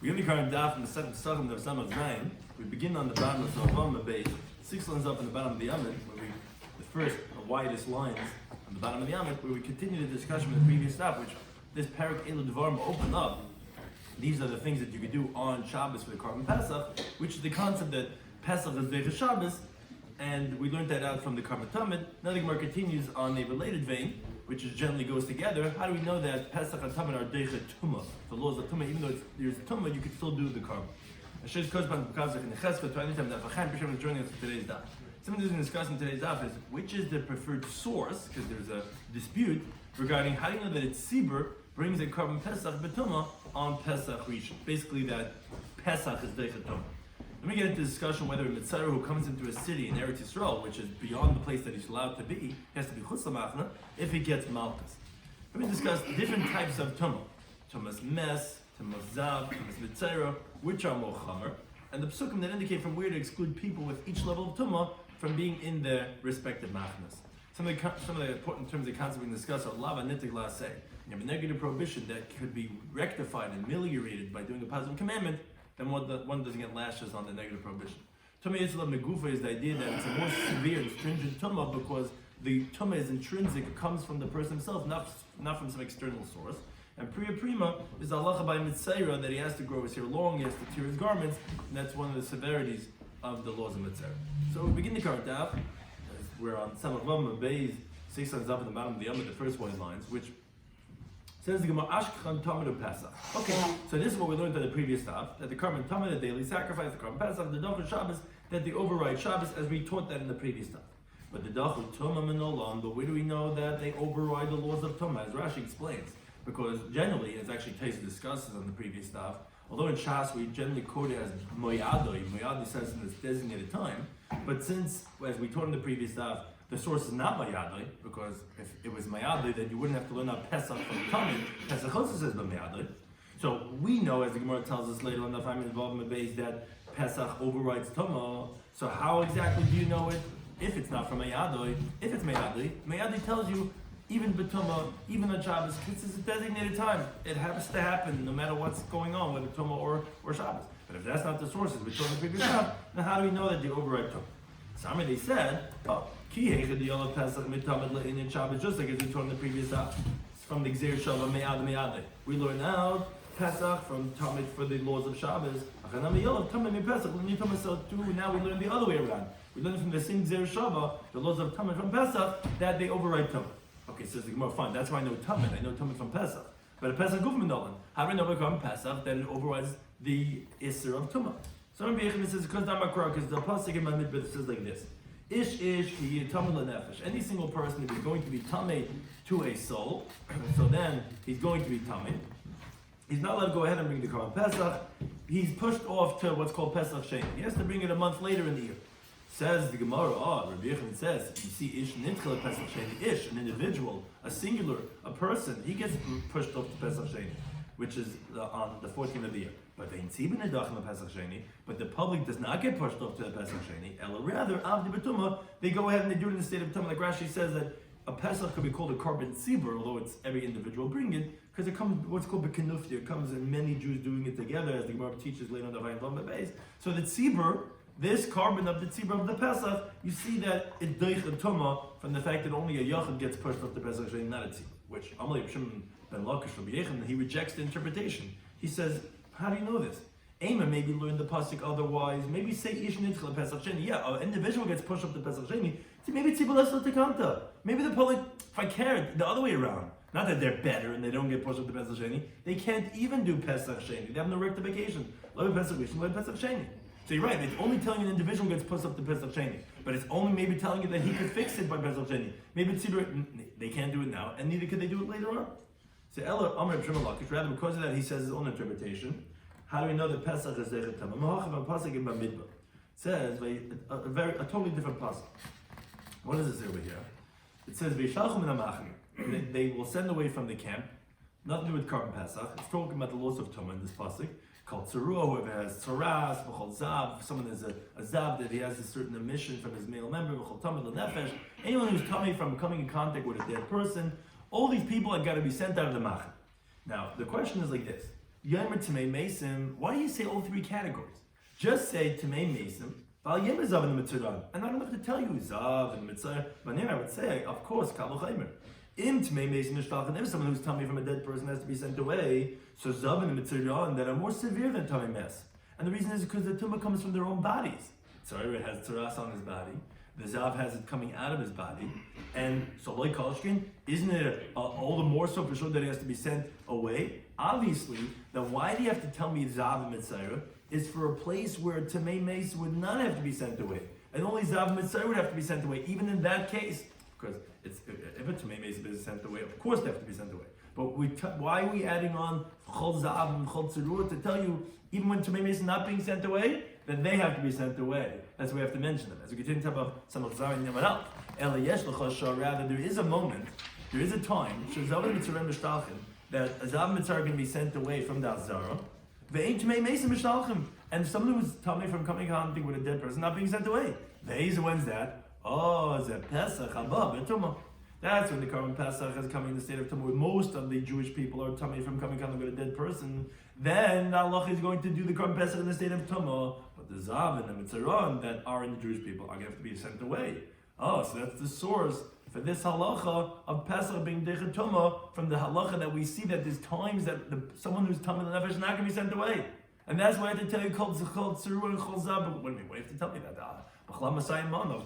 Yomei Daf in the second Pesachim Daf Samach Zayin. We begin on the bottom of the Avama base, 6 lines up on the bottom of the Yamid, the first, the widest lines on the bottom of the Yamid, where we continue the discussion with the previous stuff, which this Parak Elu Devarim open up. These are the things that you could do on Shabbos for the Korban Pesach, which is the concept that Pesach is Deicha Shabbos, and we learned that out from the Karban Tamid. Now the Gemara continues on a related vein, which is generally goes together. How do we know that Pesach and Tamid are Deicha Tumah? The laws of Tumah, even though there's Tumah, you can still do the Korban. Hashem Kozban Bukazach and Chesva to anytime that Vacham B'Shem is joining us for today's daf. Something that's discussed in today's daf is which is the preferred source, because there's a dispute regarding how do you know that it's Sibur brings a Korban Pesach B'Tumah on Pesach Rishon. Basically that Pesach is Deicha Tumah. Let me get into discussion whether a Mitzvah who comes into a city in Eretz Yisrael, which is beyond the place that he's allowed to be, he has to be Chutz L'Machna, if he gets Malchus. Let me discuss different types of Tumah. Tumah's Mes, Tumah's Zav, Tumah's Mitzvah, which are more Chamer, and the Psukim that indicate from where to exclude people with each level of Tumah from being in their respective Machnas. Some of the important terms of concept we can discuss are Lava Nitig La Se. You have a negative prohibition that could be rectified and ameliorated by doing a positive commandment, then one doesn't get lashes on the negative prohibition. Tumah Yisrael Megufa is the idea that it's a more severe and stringent Tumah because the Tumah is intrinsic, it comes from the person himself, not from some external source. And Priya Prima is halacha by Mitzvah that he has to grow his hair long, he has to tear his garments, and that's one of the severities of the laws of Mitzvah. So we begin the current daf. We're on Samach Vav Beis, 6 lines up in the bottom of the Yomim, the first white lines, which says the Gemara Ashkechan Tamid Pesach. Okay, so this is what we learned in the previous daf, that the Korban Tamid, the daily sacrifice, the Korban Pesach, the Dachar Shabbos, that they override Shabbos, as we taught that in the previous daf. But the Dachar Tumah Minolam, but where do we know that they override the laws of Tumah? As Rashi explains. Because generally, as actually Taisa discusses on the previous stuff, although in Shas we generally quote it as Moyadoi says in this designated time, but since, as we taught in the previous stuff, the source is not Moyadoi, because if it was Moyadoi, then you wouldn't have to learn out Pesach from Tamid. Pesach also says Moyadoi. So we know, as the Gemara tells us later on the family involvement base, that Pesach overrides Tumah. So how exactly do you know it? If it's not from Moyadoi, if it's Moyadoi tells you even B'Tumah, even on Shabbos, this is a designated time. It has to happen no matter what's going on, whether Tumah or Shabbos. But if that's not the sources, we told the previous time, then how do we know that they override Tumah? Some they said, Ki Heichad Yolav Pesach Mitamid Le'inin Shabbos, just like as we told in the previous time. It's from the Gzeir Shalva Me'ad Me'adeh. We learn out Pesach from Tamid for the laws of Shabbos. Achanam Yolav Tamid Mi Pesach L'Nin Tumah. So too, now we learn the other way around. We learn from the same Gzeir Shalva, the laws of Tamid from Pesach, that they override Tumah. Okay, says the Gemara, fine, that's why I know Tamid. I know Tamid from Pesach. But a Pesach Guf Minolan. How do I know about Pesach? That it overrides the Isser of Tumah. So Rabbi Yechon says, because the Pasuk in my midbit says like this. Ish ki Tamid lenefesh. Any single person is going to be Tamid to a soul, so then he's going to be Tamid. He's not allowed to go ahead and bring the Korban Pesach. He's pushed off to what's called Pesach Sheni. He has to bring it a month later in the year. Says the Gemara, Rabbi Yechon says, you see Ish Nitchel Pesach Sheni. Ish, an individual, a singular, a person, he gets pushed off to Pesach Sheni, which is on the 14th of the year. But the public does not get pushed off to the Pesach Sheni. Ella rather, Avdi B'Tumah, they go ahead and they do it in the state of Tumah. Like Rashi says that a Pesach could be called a Korban Tzibur, although it's every individual bring it, because it comes what's called B'Kenufti. It comes in many Jews doing it together, as the Gemara teaches later on the Vayin Vama Beis. So the Tzibur, this carbon of the tzibur of the Pesach, you see that it doich the tumah from the fact that only a yachid gets pushed off the Pesach Sheni, not a tzibur. Which Amalei Shimon ben Lakish Rabbi Yechon, he rejects the interpretation. He says, how do you know this? Ema maybe learn the pasuk otherwise. Maybe say ish nitchel Pesach Sheni. Yeah, an individual gets pushed off the Pesach Sheni. So maybe tzibur less tekanta. Maybe the public, if I cared, the other way around. Not that they're better and they don't get pushed off the Pesach Sheni. They can't even do Pesach Sheni. They have no rectification. Love Pesach Rishon, love Pesach Sheni. So you're right, it's only telling you an individual gets pushed up to Pesach Sheni, but it's only maybe telling you that he could fix it by Pesach Sheni. Maybe they can't do it now, and neither could they do it later on. So Ella Amr B'Shemalakish, rather because of that, he says his own interpretation. How do we know that Pesach is Dechet Tamah? Mahachav Pasuk in Bamidbar says a totally different pasuk. What does it say over here? It says V'Yishalchum Min HaMachne. They will send away from the camp. Nothing to do with Korban Pesach. It's talking about the laws of Tumah in this pasuk. Called Tzarua, whoever has Tzaras, B'chol Zav, someone has a Zav that he has a certain emission from his male member, B'chol Tamid L'Nefesh, anyone who's coming from coming in contact with a dead person, all these people have got to be sent out of the Machne. Now, the question is like this. Yomer Tamei Mesim, why do you say all three categories? Just say Tamei Mesim, Val Yomer Zav and Mitzuran. And I don't have to tell you Zav and Mitzur, but here I would say, of course, Kal V'chomer. Im Tamei Mesim Nishtach, if someone who's tummy from a dead person has to be sent away, so Zav and Mitzuran that are more severe than Tamei Mes. And the reason is because the tumah comes from their own bodies. Tzara has tzaras on his body. The Zav has it coming out of his body. And so like Kolshkin, isn't it all the more so for sure that he has to be sent away? Obviously, then why do you have to tell me Zav and Mitzayra is for a place where Tamei Meis would not have to be sent away. And only Zav and Mitzayra would have to be sent away, even in that case. Because if a Tamei Meis is sent away, of course they have to be sent away. But why are we adding on Chol Zav and Chol Tzurua to tell you, even when Tamei Meis is not being sent away, then they have to be sent away. That's why we have to mention them. As we continue to talk about some of Zav and Yamarel. Rather, there is a moment, there is a time, that a Zav and Mitzar are going to be sent away from the Azara. And someone who's telling me from coming hunting with a dead person not being sent away. When's that? Oh, it's a Pesach, that's when the current Pesach is coming in the state of Tumah. Most of the Jewish people are telling me from coming hunting with a dead person. Then Allah is going to do the current Pesach in the state of Tumah. But the Zav and the Mitzaron that are in the Jewish people are going to have to be sent away. Oh, so that's the source for this halacha of Pesach being Dechet Tumah, from the halacha that we see that there's times that someone who's Tamei L'Nefesh is not going to be sent away. And that's why I have to tell you Chol Tzurua and Chol Zav. Wait a minute, why do you have to tell me that? Of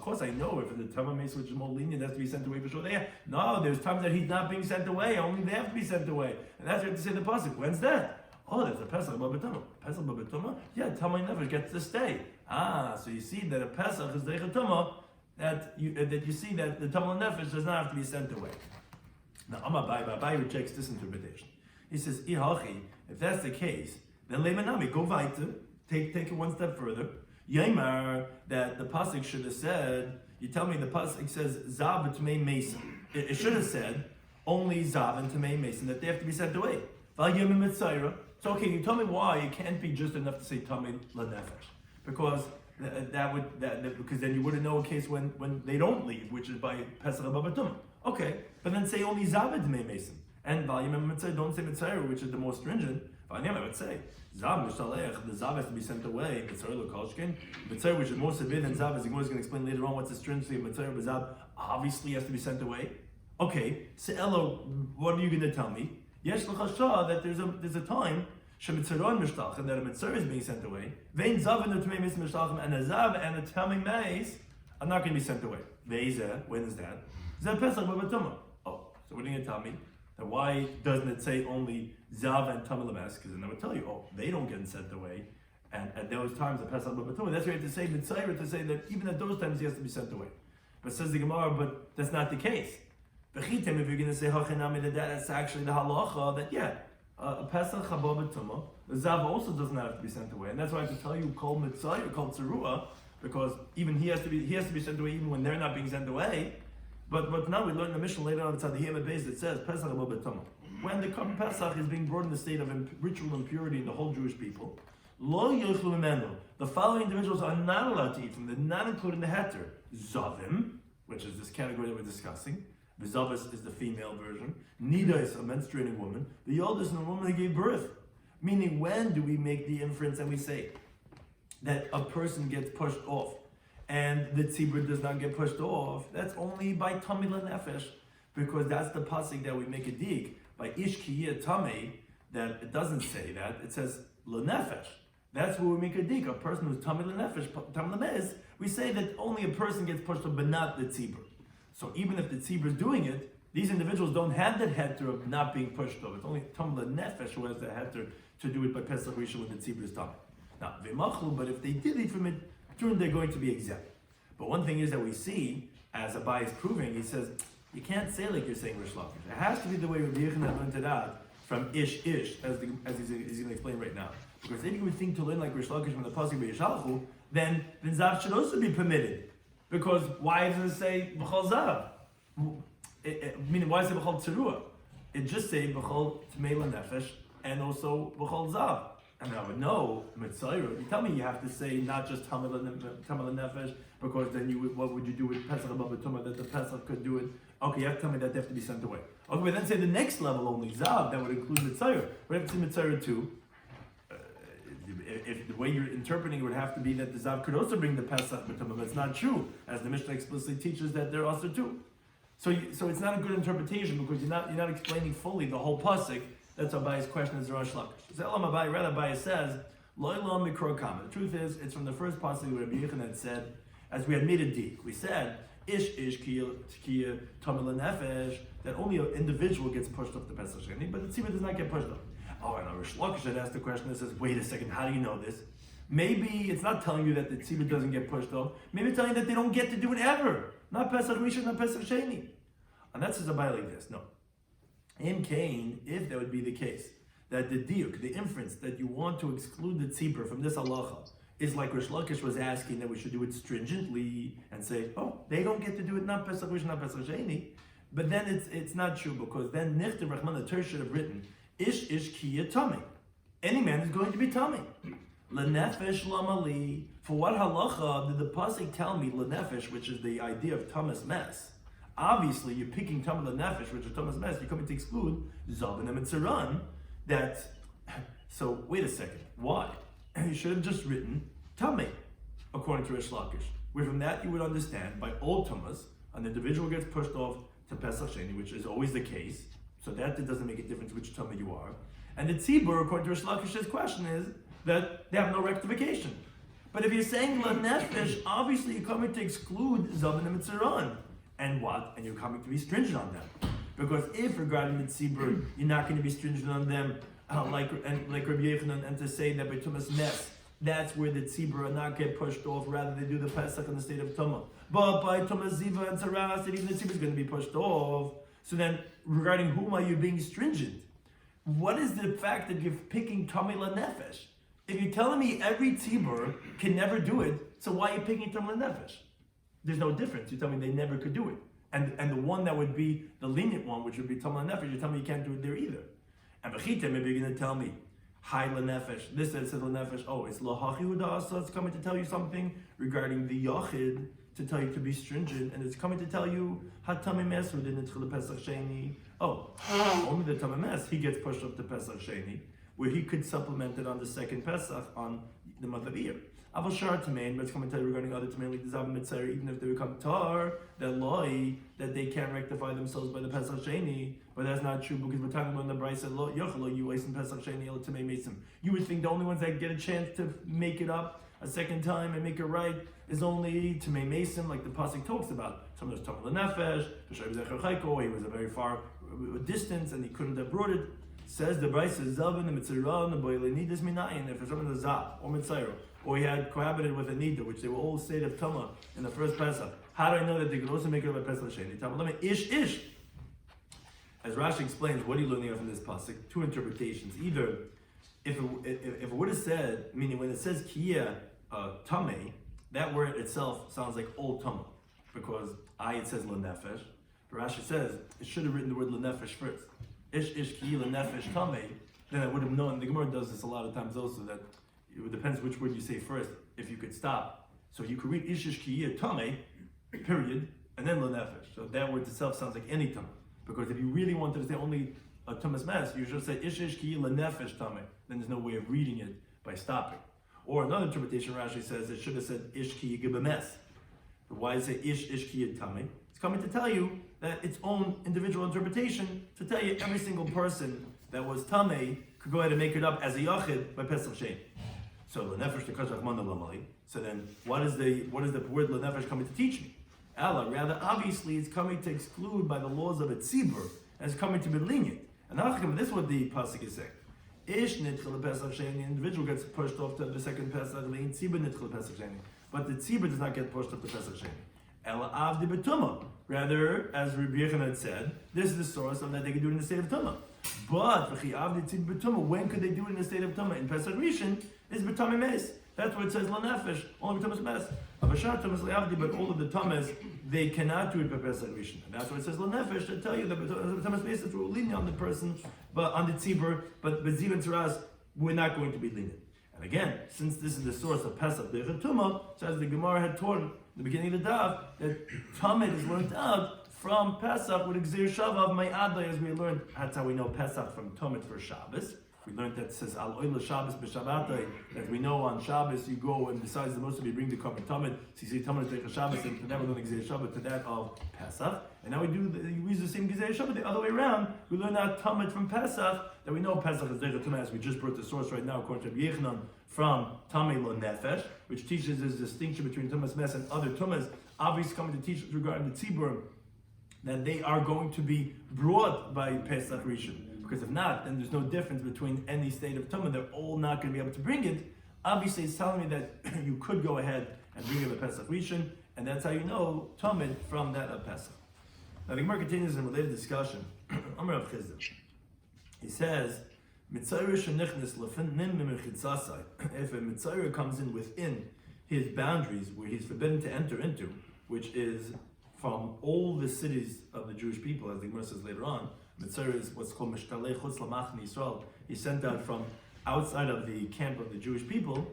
course I know if the Tamei Meis, which is more lenient, has to be sent away for sure. No, there's times that he's not being sent away, only they have to be sent away. And that's why you have to say the pasuk. When's that? Oh, that's a Pesach B'Tumah. Pesach B'Tumah? Yeah, Tamei Nefesh gets to stay. So you see that a Pesach is Dechet Tumah, that you see that the Tamei Nefesh does not have to be sent away. Now, Abai rejects this interpretation. He says, if that's the case, then Leimanami, go weiter, take it one step further. Yomar, that the pasuk should have said, you tell me the pasuk says Zav and Tamei Mesim. It should have said only Zav and Tamei Mesim, that they have to be sent away. So okay, you tell me why it can't be just enough to say Tamei L'Nefesh, because because then you wouldn't know a case when they don't leave, which is by Pesach B'Tumah. Okay, but then say only Zav and Tamei Mesim, and don't say Mitzayra, which is the more stringent. I would say Zav Mishalech, the Zav has to be sent away. Mitzayra L'Kolshkin, Mitzayra, which is more severe than Zav, as the Gemara is going to explain later on what's the stringency of Mitzayra, but Zav obviously has to be sent away. Okay, so Elo, what are you going to tell me? Yesh L'Chashah, that there's a time Shemitzaron Mishtach, and that a Mitzayra is being sent away. Vein Zav and the Tamei Meis Mishtachim, and a Zav and a Tamei Meis are not going to be sent away. Veizeh, when is that? Zav Pesach B'Tumah. Oh, so what are you going to tell me? Then why doesn't it say only Zav and Tamei L'Mes? Because then I would tell you, they don't get sent away. And at those times, the Pesach B'Tumah, that's why you have to say Mitzayra, to say that even at those times he has to be sent away. But says the Gemara, but that's not the case. B'chitem, if you're going to say Hachinami, that's actually the halacha, that a Pesach Chaba B'Tumah, the Zav also doesn't have to be sent away. And that's why I have to tell you, called Mitzayra, called Tzurua, because even he has to be sent away even when they're not being sent away. But now we learn in the Mishnah later on, it's at the Yema base that says Pesach Haba B'Tumah. When the Korban Pesach is being brought in the state of ritual impurity in the whole Jewish people, Lo Yochlu Mimenu, the following individuals are not allowed to eat from. They're not included in the heter. Zavim, which is this category that we're discussing. V'zavis is the female version. Nida is a menstruating woman. The oldest is a woman who gave birth. Meaning, when do we make the inference and we say that a person gets pushed off and the tzibur does not get pushed off? That's only by Tamei L'Nefesh, because that's the pasuk that we make a dig. By Ish Kiyeh Tamei, that it doesn't say that, it says L'Nefesh. That's where we make a dig. A person who's Tamei L'Nefesh, Tamei L'Mez, we say that only a person gets pushed off, but not the tzibur. So even if the tzibur is doing it, these individuals don't have that heter of not being pushed off. It's only Tamei L'Nefesh who has the heter to do it by Pesach Rishon when the tzibur is Tamei. Now, V'machlu, but if they did eat from it, they're going to be exempt. But one thing is that we see, as Abai is proving, he says, you can't say like you're saying Rish Lakish. It has to be the way Rabbi Yochanan learned it out from Ish, as he's going to explain right now. Because if you would think to learn like Rish Lakish from the pasuk B'Yishalchu, then Zav should also be permitted. Because why does it say B'chol Zav? Meaning, why does it say B'chol Tzurua? It just say B'chol Tamei L'Nefesh and also B'chol Zav. And I would know, Mitzayra, you tell me you have to say not just Tamei L'Nefesh, because then what would you do with Pesach B'Tumah, that the Pesach could do it? Okay, you have to tell me that they have to be sent away. Okay, but then say the next level only, Zav, that would include Mitzayra. We have to say Mitzayra too. if the way you're interpreting it would have to be that the Zav could also bring the Pesach B'tumah, but it's not true, as the Mishnah explicitly teaches that they're also too. So it's not a good interpretation because you're not explaining fully the whole pasuk. That's Abaye's question as Rosh Lakish. Rather Abaye says, Lo mikro kama. The truth is, it's from the first pasuk where Rabbi Yochanan had said, as we had made a deal. We said, ish kiya tamil nefesh, that only an individual gets pushed off the Pesach Sheni, but the tzibur does not get pushed off. Oh, and Rosh Lakish had asked the question that says, wait a second, how do you know this? Maybe it's not telling you that the tzibur doesn't get pushed off. Maybe it's telling you that they don't get to do it ever. Not Pesach Rishon, not Pesach Sheni. And that says Abaye like this. No. In Cain, if that would be the case, that the diuk, the inference that you want to exclude the tzibur from this halacha, is like Rosh Lakish was asking that we should do it stringently and say, oh, they don't get to do it, not Pesach Rishon, not Pesach Sheni. But then it's not true, because then Nichtav Rahman the Torah should have written, Ish kiya tami. Any man is going to be tami. Lenefesh lamali. For what halacha did the pasuk tell me lenefesh, which is the idea of tamas mes? Obviously, you're picking tamas lenefesh, which is tamas mes. You're coming to exclude zavan and mitzaran. So wait a second. Why? You should have just written tami, according to Rish Lakish. Where from that you would understand by old tamas, an individual gets pushed off to Pesach Sheni, which is always the case. So that it doesn't make a difference which tami you are. And the tzibur, according to Rish Lakish's question, is that they have no rectification. But if you're saying la nefesh, obviously you're coming to exclude zavan and mitzaran. And what? And you're coming to be stringent on them. Because if regarding the tzibur, you're not going to be stringent on them, like Rabbi Yochanan, and to say that by tumas mes, that's where the tzibur are not get pushed off, rather they do the Pesach in the state of Tumah. But by tumas ziva and tzaras, even the tzibur is going to be pushed off. So then, regarding whom are you being stringent? What is the fact that you're picking Tamei LaNefesh? If you're telling me every tzibur can never do it, so why are you picking Tamei LaNefesh? There's no difference. You tell me they never could do it. And the one that would be the lenient one, which would be Tamei LaNefesh, you tell me you can't do it there either. And Bechita, maybe you're going to tell me, Hi LaNefesh, this that says LaNefesh, oh, it's Lahachi Udasa, it's coming to tell you something regarding the Yachid, to tell you to be stringent, and it's coming to tell you Hatami Mes who didn't tell the Pesach Sheni. Oh, only the Tamei Mes, he gets pushed up to Pesach Sheni, where he could supplement it on the second Pesach on the month of Iyar. Aval Shar Tamein, but it's coming to tell you regarding other Tamein like the Zav Mitzayir, even if they become Tar, that Loi, that they can't rectify themselves by the Pesach Sheni. But that's not true, because we're talking about the Bryce said Lo Yochelo, you waste in Pesach Sheni El Tamei Mesim. You would think the only ones that get a chance to make it up a second time and make it right is only Tamei Mesim, like the pasuk talks about. Some of those Tamei LaNefesh, he was a very far distance and he couldn't have brought it. Says the Bryce says Zavan and Mitzaran and Boilenidis Minayin, if someone is Zav or Mitzayro, or he had cohabited with a Nida, which they were all state of Tama in the first Pesach. How do I know that they could also make it up at Pesach Sheni? Tama ish. As Rashi explains, what are you learning from this pasuk? Two interpretations. Either if it would have said, meaning when it says Kiya Tamei, that word itself sounds like old Tama, because it says LaNefesh. But Rashi says it should have written the word LaNefesh first. Ish Kiya LaNefesh Tamei. Then I would have known. The Gemara does this a lot of times also, that it depends which word you say first, if you could stop. So you could read Ish Kiya Tamei, period, and then LaNefesh. So that word itself sounds like any Tama. Because if you really wanted to say only a Tumas Mes, you should say Ish Kiya LaNefesh Tamei. Then there's no way of reading it by stopping. Or another interpretation, Rashi says it should have said Ish Kiya Gibames. But why does it say Ish Kiya Tamei? It's coming to tell you that its own individual interpretation, to tell you every single person that was Tamei could go ahead and make it up as a Yachid by Pesach Sheni. So LaNefesh Tekach Achman Lamali. So then what is the word LaNefesh coming to teach me? Allah, rather obviously it's coming to exclude by the laws of a tzibur, and it's coming to be lenient. And this is what the pasuk is saying. Ish nitchel Pesach Sheni, the individual gets pushed off to the second Pesach, lein tzibur nitchel Pesach Sheni. But the tzibur does not get pushed up to Pesach Sheni. Ela avdi betuma. Rather, as Rabbi Yochanan had said, this is the source of that they can do it in the state of Tumah. But v'chi avdi tzibur betuma, when could they do it in the state of Tumah? In Pesach Rishon is betami mes. That's what it says LaNefesh, only Tumas Mes. Avashar Tumas Le'avdi, but all of the Tumas, they cannot do it by Pesach Rishon. And that's what it says LaNefesh, to tell you that Tumas Mes is lenient on the person, but on the tzibur, but Ziv and Tzaras, we're not going to be lenient. And again, since this is the source of Pesach B'Echad Tumah, so as the Gemara had taught in the beginning of the Daf, that Tamid is learned out from Pesach with Exir Shavav Ma'adai, as we learned. That's how we know Pesach from Tamid for Shabbos. We learned that it says al oil Shabbos b'Shabbatai, that we know on Shabbos you go and besides the most of you bring the korban tamid. So you say tamid to take a Shabbos and to that we learn the Gzei Shabbat to that of Pesach. And now we use the same Gzei Shabbat the other way around. We learn that tamid from Pesach that we know Pesach is Deicha Tumah, as we just brought the source right now according to Rabbi Yechanan from Tamei Lo Nefesh, which teaches this distinction between Tumas Mes and other Tumas. Obviously coming to teach regarding the Tzibur that they are going to be brought by Pesach Rishon. Because if not, then there's no difference between any state of Tumah. They're all not going to be able to bring it. Obviously, it's telling me that you could go ahead and bring it a Pesach Rishon, and that's how you know Tumah from that of Pesach. Now the Gemara continues in a related discussion. Amar Rav Chisda. He says, if a Mitzayir comes in within his boundaries where he's forbidden to enter into, which is from all the cities of the Jewish people, as the Gemara says later on, Mitzayir is what's called Mishtalei Chutz Lamachne Yisrael. He's sent out from outside of the camp of the Jewish people.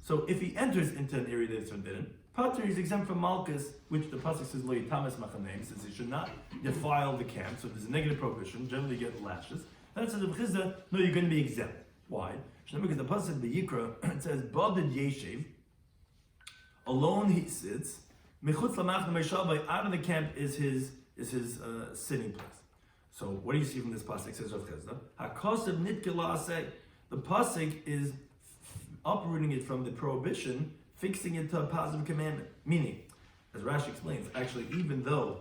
So if he enters into an area that is forbidden, Pater is exempt from Malchus, which the pasuk says Lo Yitamas Machaneim, says he should not defile the camp. So there's a negative prohibition. Generally, you get lashes. Then it says Rav Chisda, no, you're going to be exempt. Why? Because the pasuk B'Yikra it says Badid Yeshiv, alone he sits. Mechutz Lamachne Meishavai, out of the camp is his sitting place. So what do you see from this pasuk? Says Rav Chisda, Hakosav Nitkela Aseh. The pasuk is uprooting it from the prohibition, fixing it to a positive commandment. Meaning, as Rashi explains, actually, even though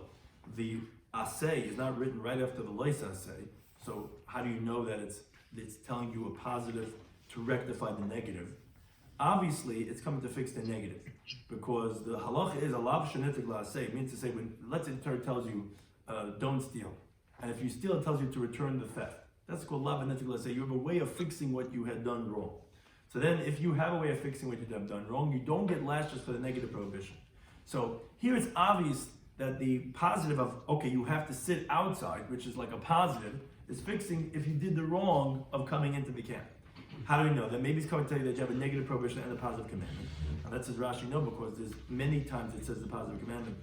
the aseh is not written right after the lois aseh, so how do you know that it's telling you a positive to rectify the negative? Obviously, it's coming to fix the negative, because the halacha is alav shenitik la'aseh. It means to say, when let's say the Torah tells you don't steal, and if you steal, it tells you to return the theft. That's called lav shenitik la'aseh. You have a way of fixing what you had done wrong. So then, if you have a way of fixing what you have done wrong, you don't get lashes for the negative prohibition. So here it's obvious that the positive of, okay, you have to sit outside, which is like a positive, is fixing if you did the wrong of coming into the camp. How do we know that? Maybe it's coming to tell you that you have a negative prohibition and a positive commandment. And that says Rashi, no, because there's many times it says the positive commandment.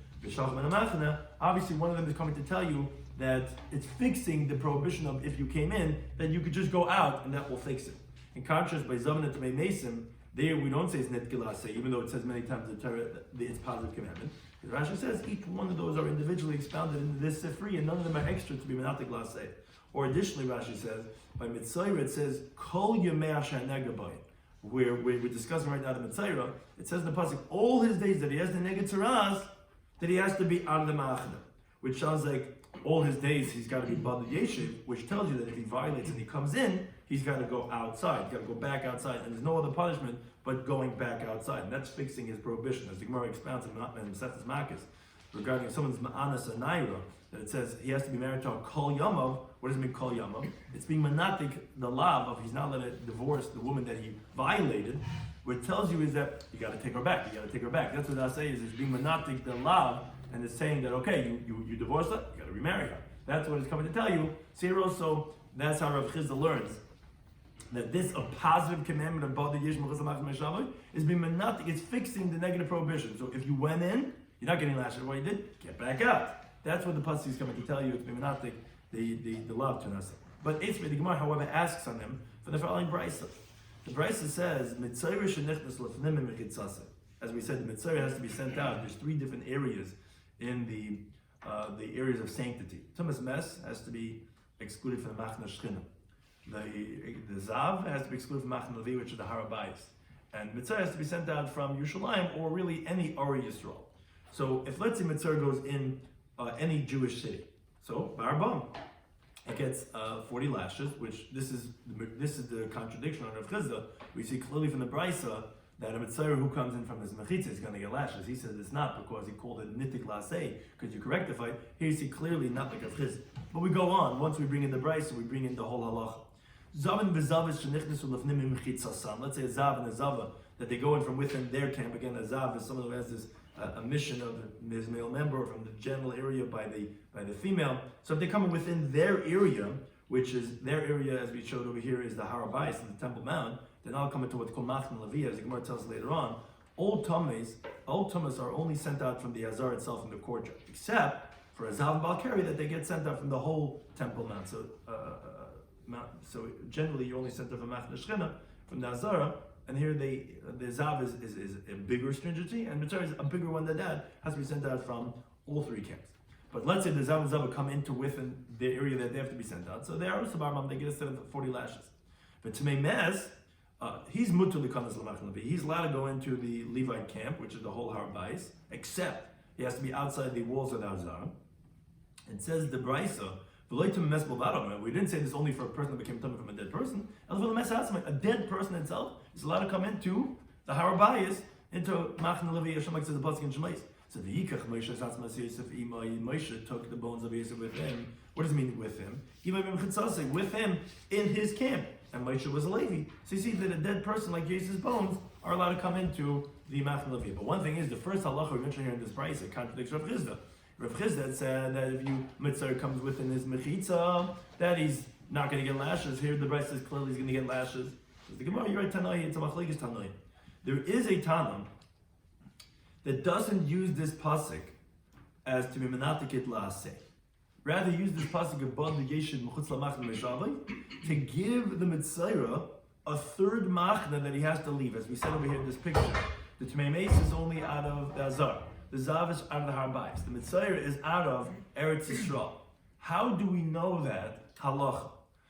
Obviously, one of them is coming to tell you that it's fixing the prohibition of if you came in, that you could just go out and that will fix it. In contrast, by Zavan and Tamei Mesim, there we don't say it's net gilaseh, even though it says many times in the Torah it's positive commandment. Rashi says each one of those are individually expounded in this sifri, and none of them are extra to be menatik laseh. Or additionally, Rashi says by Mitzayra it says Kol Yomei Asher Negabay, where we're discussing right now the Mitzayra. It says in the pasuk all his days that he has the neged tzaras, that he has to be out of the ma'achna, which sounds like all his days he's got to be badud yeshiv, which tells you that if he violates and he comes in, he's got to go outside. He's got to go back outside, and there's no other punishment but going back outside. And that's fixing his prohibition, as the Gemara expounds in Masechtas Makos regarding if someone's ma'anas a naira, that it says he has to be married to a kol yamav. What does it mean kol yamav? It's being manatik the lav of he's not allowed to divorce the woman that he violated. What it tells you is that you got to take her back. You got to take her back. That's what I say is it's being manatik the lav, and it's saying that okay, you divorce her, you got to remarry her. That's what it's coming to tell you. So that's how Rav Chisda learns that this a positive commandment of Badi Yish is being manatik. It's fixing the negative prohibition. So if you went in, you're not getting lashed. What you did, get back out. That's what the pasuk is coming to tell you. It's being manatik the love to us. But the Gemara, however, asks on them for the following brisa. The brisa says Mitzayir shenichnas lefnim mechitzaseh. As we said, the Mitzayir has to be sent out. There's three different areas in the areas of sanctity. Tumas Mes has to be excluded from the Machna Shechina. The Zav has to be excluded from Machna Levi, which is the Harabayis. And Mitzayir has to be sent out from Yerushalayim or really any Ari Yisrael. So if let's say Mitzayir goes in any Jewish city, so Barbam, it gets 40 lashes, which this is the contradiction on Rav Chisda. We see clearly from the Brisa that a Mitzayir who comes in from his Mechitza is going to get lashes. He says it's not because he called it Nitik Laseh, because you can rectify it. Here you see clearly not like Rav Chisda. But we go on, once we bring in the Brisa, we bring in the whole halacha. Zavin v'zav shenichnesu lefnim mechitzasam. Let's say a Zav and a Zava, that they go in from within their camp. Again, a Zav is someone who has this a mission of his male member from the genital area by the female. So if they come within their area, which is their area, as we showed over here, is the Harabais and the Temple Mount, then I'll come into what's called Machna Levi, as the Gemara tells us later on. Old tumas are only sent out from the Azar itself in the courtyard, except for a Zav and Balkari that they get sent out from the whole Temple Mount. So So generally, you only sent out from Machne Shechina, from the Azara, and here the Zav is a bigger stringency, and Mitzvah is a bigger one than that, has to be sent out from all three camps. But let's say the Zav and Zava come into within the area that they have to be sent out, so they are also Barmam, they get a set of 40 lashes. But to Mes, he's mutter l'kanas l'machne levi. He's allowed to go into the Levite camp, which is the whole Har Bayis, except he has to be outside the walls of the Azara. It says the Brisa, we didn't say this only for a person that became tummy from a dead person. A dead person itself is allowed to come into the Har Bayis, into Machne Levi, Hashem like says the Pasuk in Shemais. So the Yikach Moshe took the bones of Yosef with him. What does it mean with him? With him in his camp. And Moshe was a Levi. So you see that a dead person like Yosef's bones are allowed to come into the Machne Levi. But one thing is, the first halacha we mentioned here in this price, it contradicts Rav Chizda. Rav Chizda said that if you mitzvah comes within his mechitza, that he's not going to get lashes. Here the Brisa says clearly he's going to get lashes. The Gemara, you're right, Tanai, it's a machlekes Tanai. There is a Tanam that doesn't use this pasuk as to be menatikit la'aseh. Rather use this pasuk of bod yeshid mechutz lamachne meshavai to give the mitzvah a third machna that he has to leave. As we said over here in this picture, the Tmei Meis is only out of the Azar. The Zav is out of the Har Bayis. The Mitzvah is out of Eretz Yisrael. How do we know that? Halacha.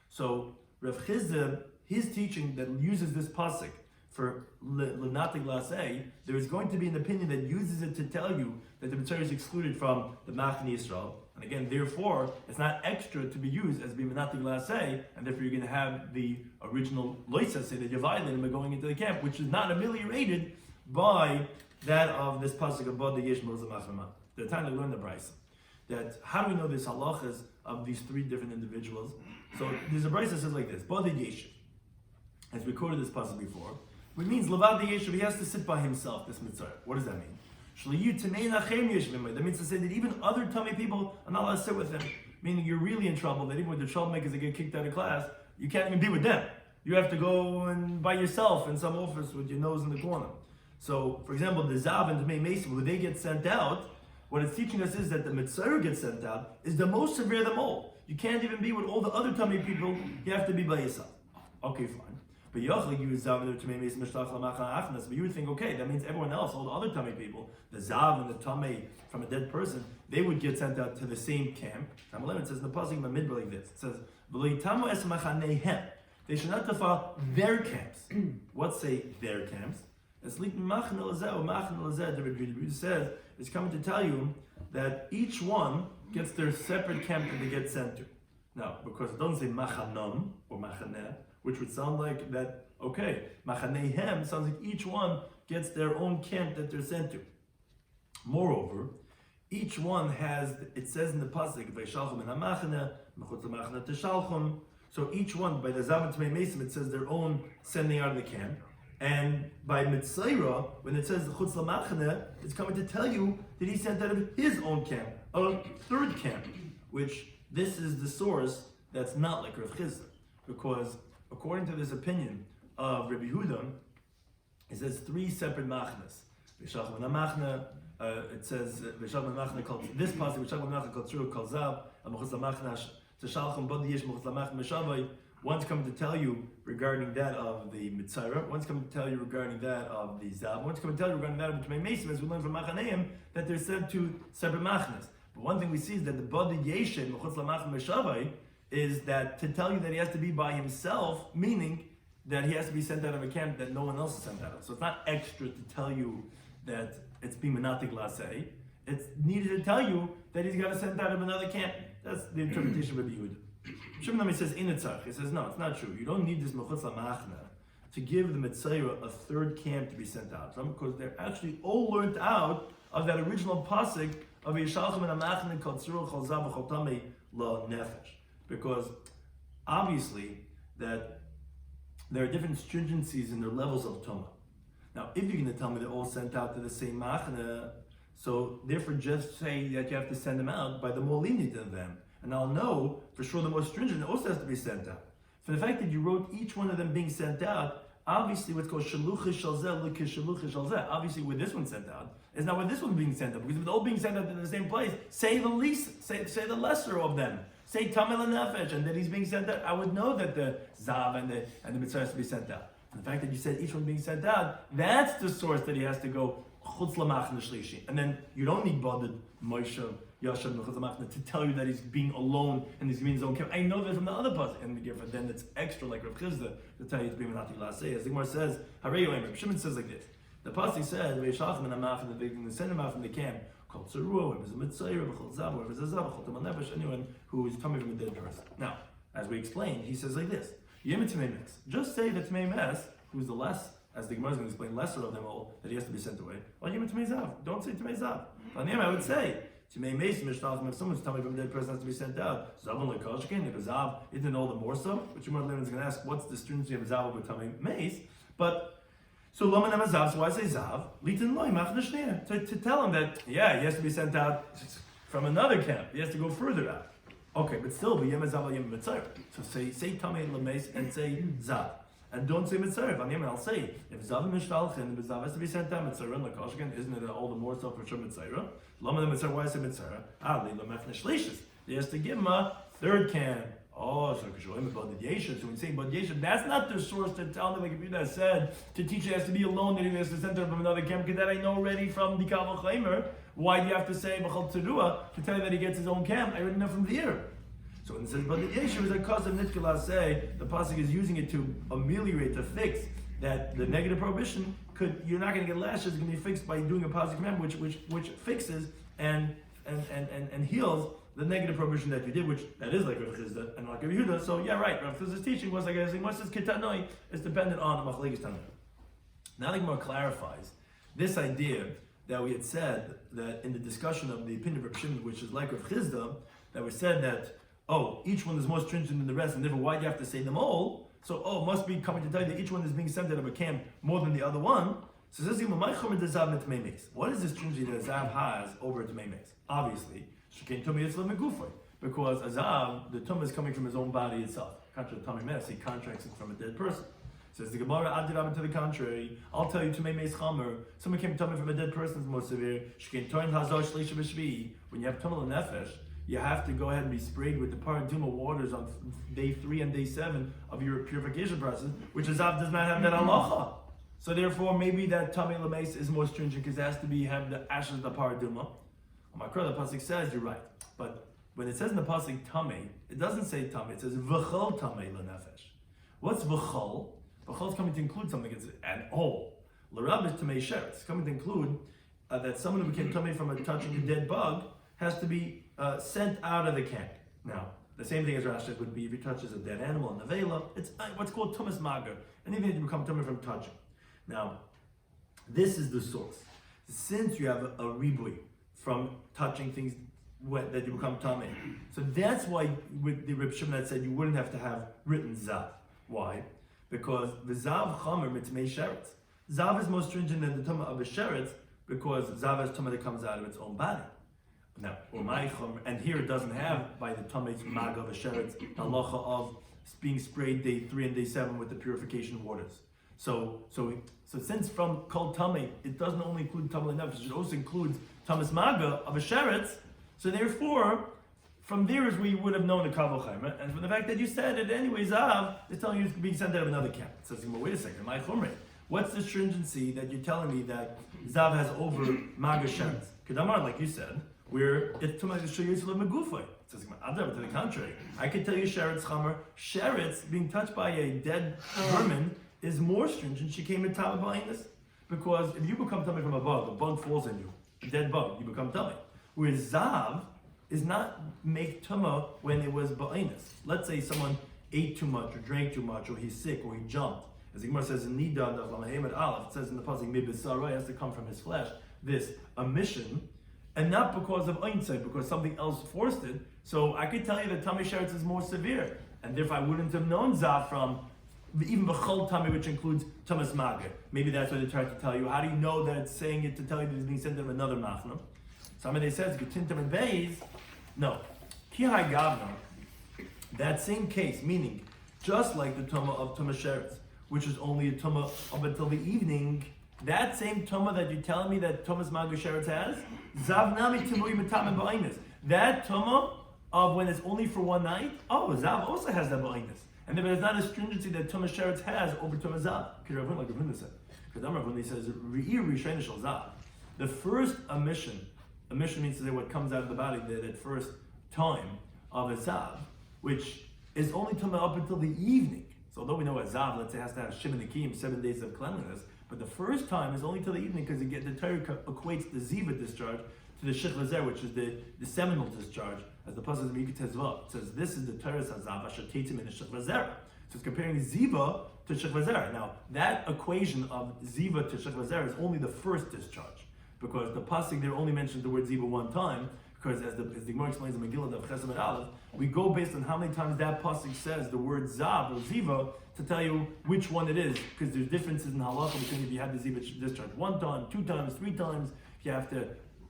So Rav Chizda, his teaching that uses this pasuk for L'natig Laseh, there is going to be an opinion that uses it to tell you that the Mitzvah is excluded from the Machne Yisrael. And again, therefore, it's not extra to be used as being L'natig Laseh, and therefore you're going to have the original Loisa say that you're violating by going into the camp, which is not ameliorated by that of this pasuk of Bod Yesh Moshe Machama. The time to learn the Brisa. That how do we know this halachas of these three different individuals? So there's a Brisa that says like this: Bod Yesh, as we quoted this pasuk before, which means Levad Yesh, he has to sit by himself. This mitzvah. What does that mean? That means to say that even other tummy people are not allowed to sit with him. Meaning you're really in trouble. That even with the troublemakers that get kicked out of class, you can't even be with them. You have to go and by yourself in some office with your nose in the corner. So, for example, the Zav and the Tmei Meis, when they get sent out, what it's teaching us is that the Mitzvah gets sent out is the most severe of them all. You can't even be with all the other tummy people, you have to be by yourself. Okay, fine. But you would think, okay, that means everyone else, all the other tummy people, the Zav and the Tummy from a dead person, they would get sent out to the same camp. Time 11 says in the pasuk in the midbar like this. It says, they should not defile their camps. What say their camps? As the Rebbe says, is coming to tell you that each one gets their separate camp that they get sent to. Now, because it doesn't say machanam or machaneh, which would sound like that, okay, machanehem sounds like each one gets their own camp that they're sent to. Moreover, each one has, it says in the pasuk, Vayshalchum in hamachane, mechutz hamachane teshalchum. So each one, by the Zav and Tmei Mesim, it says their own sending out of the camp. And by Mitzayra, when it says the Chutz Lamachane, it's coming to tell you that he sent out of his own camp, a third camp, which this is the source that's not like Rav Chizda. Because according to this opinion of Rabbi Yehuda, it says three separate machnas. V'shachman machna, it says V'shachman machna called this pasuk. V'shachman machna called Tru called Zav. Amachutz Lamachna Teshalchum Bod Yesh Machutz Lamachna Meshavai. One's coming to tell you regarding that of the Mitzayra. One's coming to tell you regarding that of the Zav. One's coming to tell you regarding that of the Tmei Mesim, as we learned from Machaneim, that they're sent to separate machnas. But one thing we see is that the Bod Yeshin Machutz Lamachna Meshavai is that to tell you that he has to be by himself, meaning that he has to be sent out of a camp that no one else is sent out of. So it's not extra to tell you that it's bimenatik laseh. It's needed to tell you that he's got to send out of another camp. That's the interpretation of Rabbi Yehuda. Shimon says in Itzach. He says no, it's not true. You don't need this mechutz lamachna to give the Mitzayra a third camp to be sent out from, because they're actually all learned out of that original pasuk of Yishalchem and Amachne called Tzurul Chol Zav Chol Tamei La Nefesh. Because obviously that there are different stringencies in their levels of Toma. Now, if you're going to tell me they're all sent out to the same Machne, so therefore just say that you have to send them out by the more lenient of them. And I'll know for sure the more stringent also has to be sent out. For the fact that you wrote each one of them being sent out, obviously what's called shaluchish shalzeh, lukish shaluchish shalzeh, obviously with this one sent out, is not with this one being sent out. Because if they're all being sent out to the same place, say the least, say the lesser of them. say Tamei L'Nefesh, and that he's being sent out, I would know that the Zav and the Mitzvah has to be sent out. And the fact that you said each one being sent out, that's the source that he has to go Chutz L'Machne Shlishi. And then you don't need Boded Moshe Yashav Chutz L'Machne to tell you that he's being alone and he's being his own camp. I know that from the other part, and then it's extra like Rav Chizda to tell you to be Menati Lasei. As the Gemara says, Harei Yomi, Rav Shimon says like this. The pasuk says, "Ve'yishalchem and Amaf," and they send him out from the camp. Called Tzarua, whoever is a Mitzayir, whoever is a Zav, whoever is a Zav, Chol Tamei Nefesh, anyone who is coming from a dead person. Now, as we explained, he says like this: Yemi Tamei Mes. Just say that Tamei Mes, who is the less, as the Gemara is going to explain, lesser of them all, that he has to be sent away. Or Yemi Tamei Zav. Don't say Tamei Zav. On him, I would say Tamei Mes Mishnachim. If someone's coming from a dead person has to be sent out. Zavon leKashkin. If a Zav isn't all the more so, which Gemara is going to ask, what's the stringency of a Zav with Tamei Mes? But so Lama Nama Zav, so why say Zav? Litin Loi Machne Shneir. To tell him that, yeah, he has to be sent out from another camp. He has to go further out. Okay, but still, be Yem Zav Yem Mitzayir. So say Tamei Lameis and say Zav. And don't say Mitzayir. On Yem, I'll say, if Zav Mishtalchin, if Zav has to be sent out, Mitzayir and Lakashkin, isn't it all the more so for sure Mitzayir? Lama Nama Mitzayir, why say Mitzayir? Ah, Lila Machne Shlishis. He has to give him a third camp. Oh, so when we say about Yeshiv, that's not the source to tell them, like if you said, to teach it has to be alone, that he has to send her from another camp, because that I know already from the Kal V'Chaimer. Why do you have to say B'chal Tzarua to tell you that he gets his own camp? I already know from there. So when it says about the Yeshiv, is a cause of Nitkala say, the Pasuk is using it to ameliorate, to fix that the negative prohibition you're not going to get lashes, it's going to be fixed by doing a positive command, which fixes and heals the negative prohibition that you did, which that is like Rav Chizda and like Rav Yehuda. So yeah, right. Rav Chizda's teaching was like once it's kitanoi, it's dependent on the machlekes tanoi. Now the Gemara clarifies this idea that we had said that in the discussion of the opinion of Rav Shimon, which is like Rav Chizda, that we said that each one is more stringent than the rest, and therefore why do you have to say them all? So it must be coming to tell you that each one is being sent out of a camp more than the other one. So says what is the stringency that Zav has over Tamei Mes? Obviously. Because Azav, the tumah is coming from his own body itself. Contrary to Tamei Mes, he contracts it from a dead person. Says the Gemara, Adirab, to the contrary, I'll tell you, Tamei Mes Chamer, someone came tumah from a dead person is more severe. When you have tumah nefesh, you have to go ahead and be sprayed with the paraduma waters on day 3 and day 7 of your purification process, which Azav does not have that halacha. So therefore, maybe that Tamei Lameis is more stringent because it has to have the ashes of the paraduma. The pasuk says you're right, but when it says in the pasuk tamei, it doesn't say tamei. It says v'chol tamei l'nefesh. What's v'chol? V'chol is coming to include something. It's an all. L'rab is tamei sheretz. It's coming to include that someone who became tamei from touching a dead bug has to be sent out of the camp. Now, the same thing as Rashi would be if he touches a dead animal in the vela. It's what's called tumas mager. Anything that you become tamei from touching. Now, this is the source. Since you have a ribui from touching things that you become tamei. So that's why with the Reb Shimon had said you wouldn't have to have written zav. Why? Because the zav chamer mitmei sheretz. Zav is more stringent than the tumah of a sheretz because zav is tumah that comes out of its own body. Now, and here it doesn't have by the tumah's mag of a sheretz halacha of being sprayed day 3 and day 7 with the purification waters. So since from kol tamei it doesn't only include tamei nefesh, it also includes tamas maga of a sheretz. So therefore, from there is we would have known the kavol chayma, and from the fact that you said it anyway, Zav is telling you it's being sent out of another camp. It says, well, wait a second, my chumrei. What's the stringency that you're telling me that Zav has over maga sheretz? Kedamar, like you said, where it's too much to show you to live megufay. It says, to the contrary, I could tell you sheretz chamer. Sheretz being touched by a dead vermin is more stringent. She came in Tama Ba'inus. Because if you become tummy from a bug falls on you, a dead bug, you become tummy. Whereas Zav is not make tumah when it was Ba'inus. Let's say someone ate too much or drank too much or he's sick or he jumped. As the Gemara says in Nida of Lamahemed Aleph, it says in the pasuk Mibisara, it has to come from his flesh, this emission, and not because of Einzeit, because something else forced it. So I could tell you that tummy sheretz is more severe, and therefore I wouldn't have known Zav from even B'chol Tamei, which includes Tumas Mager. Maybe that's what they're trying to tell you. How do you know that it's saying it to tell you that it's being sent to another Machna? Somebody says, Getintam and Beis. No. Kihai Gavna, that same case, meaning, just like the Tumah of Tumah Sheretz, which is only a Tumah up until the evening, that same Tumah that you're telling me that Tumas Mager Sheretz has, Zav Nami Timui Metam and Ba'inus. That Tumah of when it's only for one night, Zav also has that ba'inus. And then there's not a stringency that Tumah Sheretz has over Tumah Zav. Because Rav Huna said. Because Rav Huna says, Re'ir Rishayna Shel Zav. The first emission means to say what comes out of the body, that first time of a Zav, which is only Tumah up until the evening. So although we know a Zav, let's say, has to have Shim and Nikim, 7 days of cleanliness, but the first time is only till the evening because the Torah equates the Ziva discharge to the Shich Lazer, which is the seminal discharge, as the Pasuk of Yikut Tezvah. It says, this is the Torah Zav, Asher Teitzim in the Shich Lazer. So it's comparing Ziva to Shich Lazer. Now, that equation of Ziva to Shich Lazer is only the first discharge, because the Pasuk there only mentions the word Ziva one time, because as the Gemara explains in Megillah of Chesed Aleph, we go based on how many times that pasuk says the word Zav or Ziva to tell you which one it is, because there's differences in halacha between if you have the Ziva discharge 1 time, 2 times, 3 times. You have to,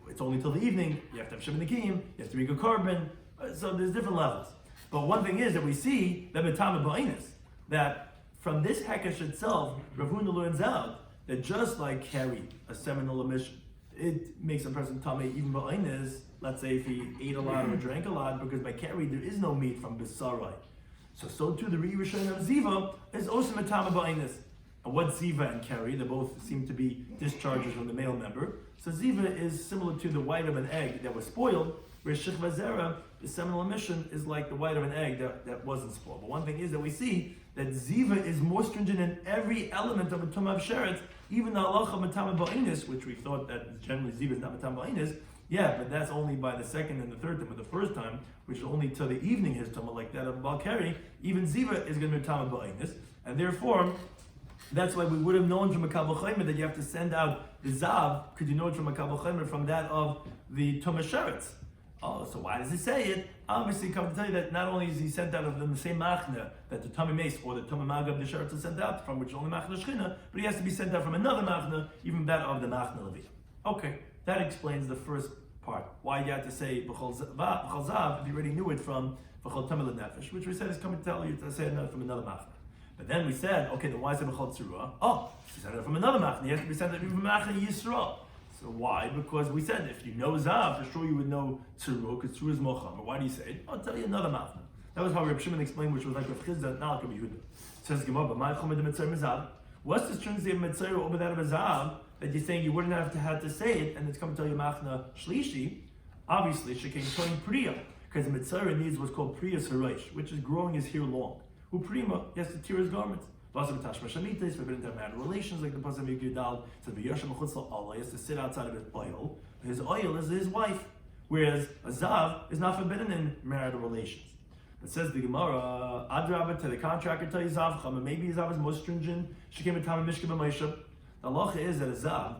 it's only till the evening. You have to have Shem Nikim. You have to make a carbon. So there's different levels. But one thing is that we see that B'Tama Ba'inus, that from this Hekesh itself, Rav Huna learns out that just like carry a seminal emission, it makes a person tummy even Ba'inus. Let's say if he ate a lot or drank a lot, because by carry there is no meat from Bisarai. So too the Rishon of Ziva is also Matama Ba'inus. And what Ziva and carry, they both seem to be discharges from the male member. So Ziva is similar to the white of an egg that was spoiled, whereas Shechva Zera, the seminal emission, is like the white of an egg that wasn't spoiled. But one thing is that we see that Ziva is more stringent in every element of a Tumah of Sheretz, even the halacha Matama Ba'inus, which we thought that generally Ziva is not Matama Ba'inus. Yeah, but that's only by the second and the third time. But the first time, which is only till the evening his tumah, like that of Balkari, even Ziva is going to be Tama Ba'inus. And therefore, that's why we would have known from a Kabbalah Chaymer that you have to send out the Zav, because you know it from a Kabbalah Chaymer from that of the Tumah Sheretz. Oh, so why does he say it? Obviously, come to tell you that not only is he sent out of the same machna that the Tumah Mace or the Tumah Magav the Sheretz is sent out from, which is only machna Shechina, but he has to be sent out from another machna, even that of the machna Levi. Okay, that explains the first part. Why you have to say B'chol Zav if you already knew it from B'chol Tamil Nefesh, which we said is coming to tell you to say it from another machna. But then we said, okay, then why is it B'chol Tzurah? Oh, she said it from another machna. He has to be sent out from machna Yisrael. So why? Because we said if you know Zav, for sure you would know Tzurah, because Tzurah is Mocham. But why do you say it? I'll tell you another machna. That was how Reb Shimon explained, which was like Rav Chizda, not like Rabbi Yehuda. Says Gemara, but my Chomid Mitzvah Zav. What's the stringency of Mitzvah over that of a Zav that you're saying you wouldn't have to say it, and it's come to tell you machna Shlishi? Obviously, Shekin Toin Priya, because the Mitzvah needs what's called Priya Saraish, which is growing his hair long. Who Prima, he has to tear his garments. Forbidden to have marital relations, like the Pasuk of Yudal says, he has to sit outside of his oil. His oil is his wife, whereas a Zav is not forbidden in marital relations. It says the Gemara, Adrabah, to the contractor tell you Zav, maybe Zav is more stringent. Shekim B'Tam Mishka B'Maisha. The halacha is that a Zav,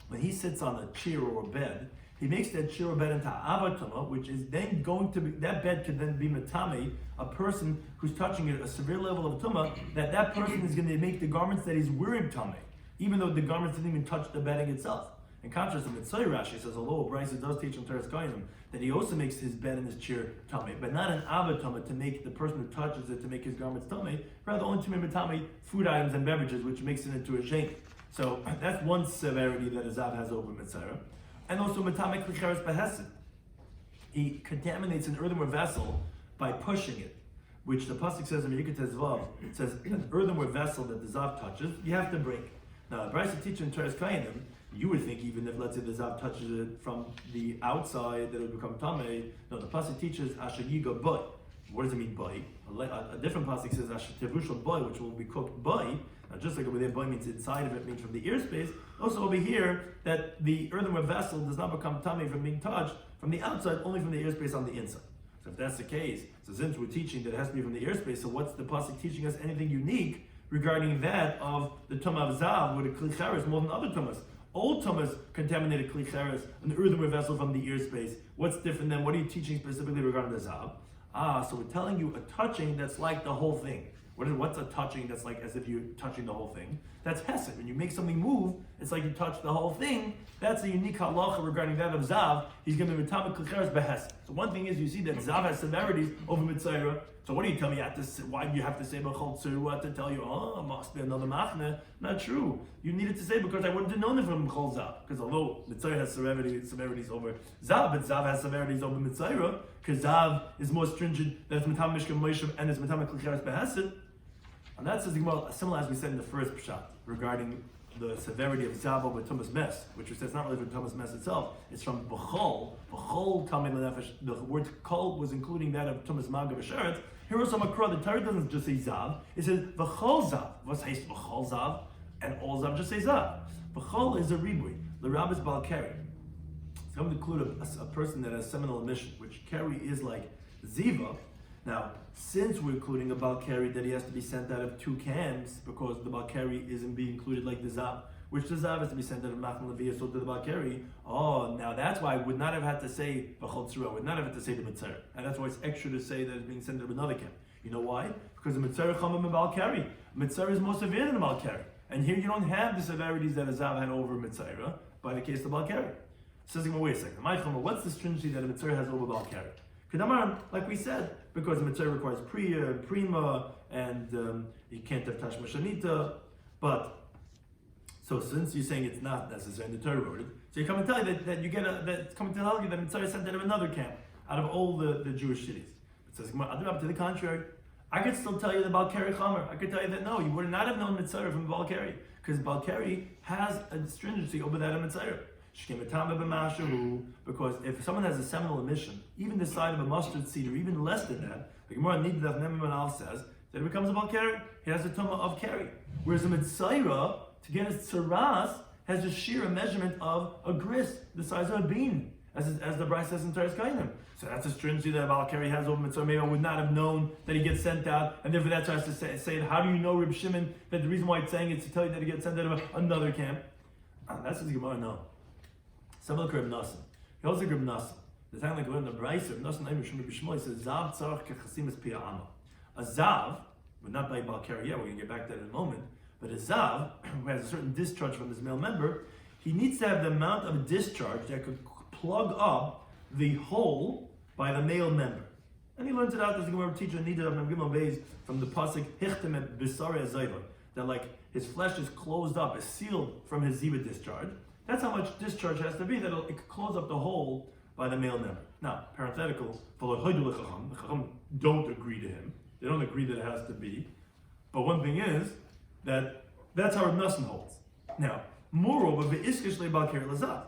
when he sits on a chair or a bed, he makes that chair or bed into avatama, which is then going to be, that bed could then be matame, a person who's touching it, a severe level of tumah, that person is going to make the garments that he's wearing tame, even though the garments didn't even touch the bedding itself. In contrast, the Mitzvah Rashi says, although Brisa does teach in Teres Kainim, that he also makes his bed and his chair tame, but not an avatama to make the person who touches it to make his garments tame, rather only to make matame food items and beverages, which makes it into a shake. So that's one severity that a Zav has over Mitzvah. And also Matame Klicheres Behesed. He contaminates an earthenware vessel by pushing it, which the Pasuk says in Yikut Tezvav, it says an earthenware vessel that the Zav touches, you have to break. Now, the Brisa teacher in Teres Kainim, you would think even if, let's say, the Zav touches it from the outside, that it would become Tameh. No, the Pasuk teaches Asher Yiga Boy. What does it mean, boy? A different Pasuk says Asher Tevushal Boy, which will be cooked boy. Now, just like over there, boy means inside of it, means from the ear space. Also over here, that the earthenware vessel does not become tummy from being touched from the outside, only from the ear space on the inside. So if that's the case, so since we're teaching that it has to be from the ear space, so what's the pasuk teaching us anything unique regarding that of the tumah of zav with a klicheres more than other tumas? Old tumas contaminated klicheres, an earthenware vessel from the ear space. What's different than what are you teaching specifically regarding the zav? So we're telling you a touching that's like the whole thing. What's a touching that's like as if you're touching the whole thing? That's hesed. When you make something move, it's like you touched the whole thing. That's a unique halacha regarding that of Zav. He's going to be Mitamek Klicheres Behesed. So one thing is you see that Zav has severities over Mitzayra. So what do you tell me? Why do you have to say B'chol Tzirua to tell you, oh, must be another Machne? Not true. You needed to say because I wouldn't have known it from B'chol Zav. Because although Mitzayra has severities over Zav, but Zav has severities over Mitzayra, because Zav is more stringent, that's Mitam Mishkan Moshe and is Mitamek Klicheres Behesed. And that says the Gemara, similar as we said in the first Pshat, regarding the severity of Zav over Tumas Mes, which says not really from Tumas Mes itself, it's from B'chol Tamei L'Nefesh. The word Kol was including that of Tumas Maga V'Sheretz. Here also Makra, the Torah doesn't just say Zav, it says B'chol Zav. What's says B'chol Zav? And all Zav just say Zav. B'chol is a ribui. The Rab is Bal Keri. It's going to include a person that has seminal emission, which Keri is like Ziva. Now, since we're including a Balkari that he has to be sent out of 2 camps, because the Balkari isn't being included like the Zav, which the Zav has to be sent out of Machman Leviyah, so to the Balkari, now that's why I would not have had to say B'chol Tzura, would not have had to say the Mitzvah. And that's why it's extra to say that it's being sent out of another camp. You know why? Because the Mitzvah Chamam and Balkari. Mitzvah is more severe than the Balkari. And here you don't have the severities that a Zav had over Mitzvah, by the case of Balkari. Says, wait a second, what's the stringency that a Mitzvah has over Balkari? Like we said, because the mitzvah requires priya, prima, and you can't have tashma shanita. But so since you're saying it's not necessary, and the Torah wrote it, so you come and tell you that you get come and tell you that mitzvah is sent out of another camp, out of all the Jewish cities. It says to the contrary, I could still tell you about Balkari Chamer. I could tell you that no, you would not have known mitzvah from Balkari, because Balkari has a stringency over that of mitzvah. Because if someone has a seminal emission, even the size of a mustard seed, or even less than that, the Gemara Niddav Mem Al says that it becomes a Balkari. He has a tumah of Kari. Whereas a Mitzayra, to get his tzaras, has a shear, a measurement of a gris, the size of a bean, as the Bryce says in Teres Kainim. So that's a stringency that a Balkari has over Mitzayra. Maybe I would not have known that he gets sent out, and therefore that's why I have to say it. How do you know, Reb Shimon, that the reason why it's saying it's to tell you that he gets sent out of another camp? That's what the Gemara knows. Sabal Reb Nassim. He also Reb Nassim. The time like we learned the Brayser, Reb Nassim Neimer Shmuel B'Shmuel says Zav tzarich kechasimis pia ama. A Zav, but not by Balkari yet. We're gonna get back to that in a moment. But a Zav who has a certain discharge from his male member, he needs to have the amount of discharge that could plug up the hole by the male member. And he learns it out as the Gemara teacher needed of Gimel Beis from the pasuk Hichtem et Bisarei Azayva, that like his flesh is closed up, is sealed from his ziva discharge. That's how much discharge has to be, that it could close up the hole by the male member. Now, parenthetical, the Chacham don't agree to him. They don't agree that it has to be. But one thing is, that that's how Reb Nassim holds. Now, moreover, V'iskesh le'Balkari l'Zav.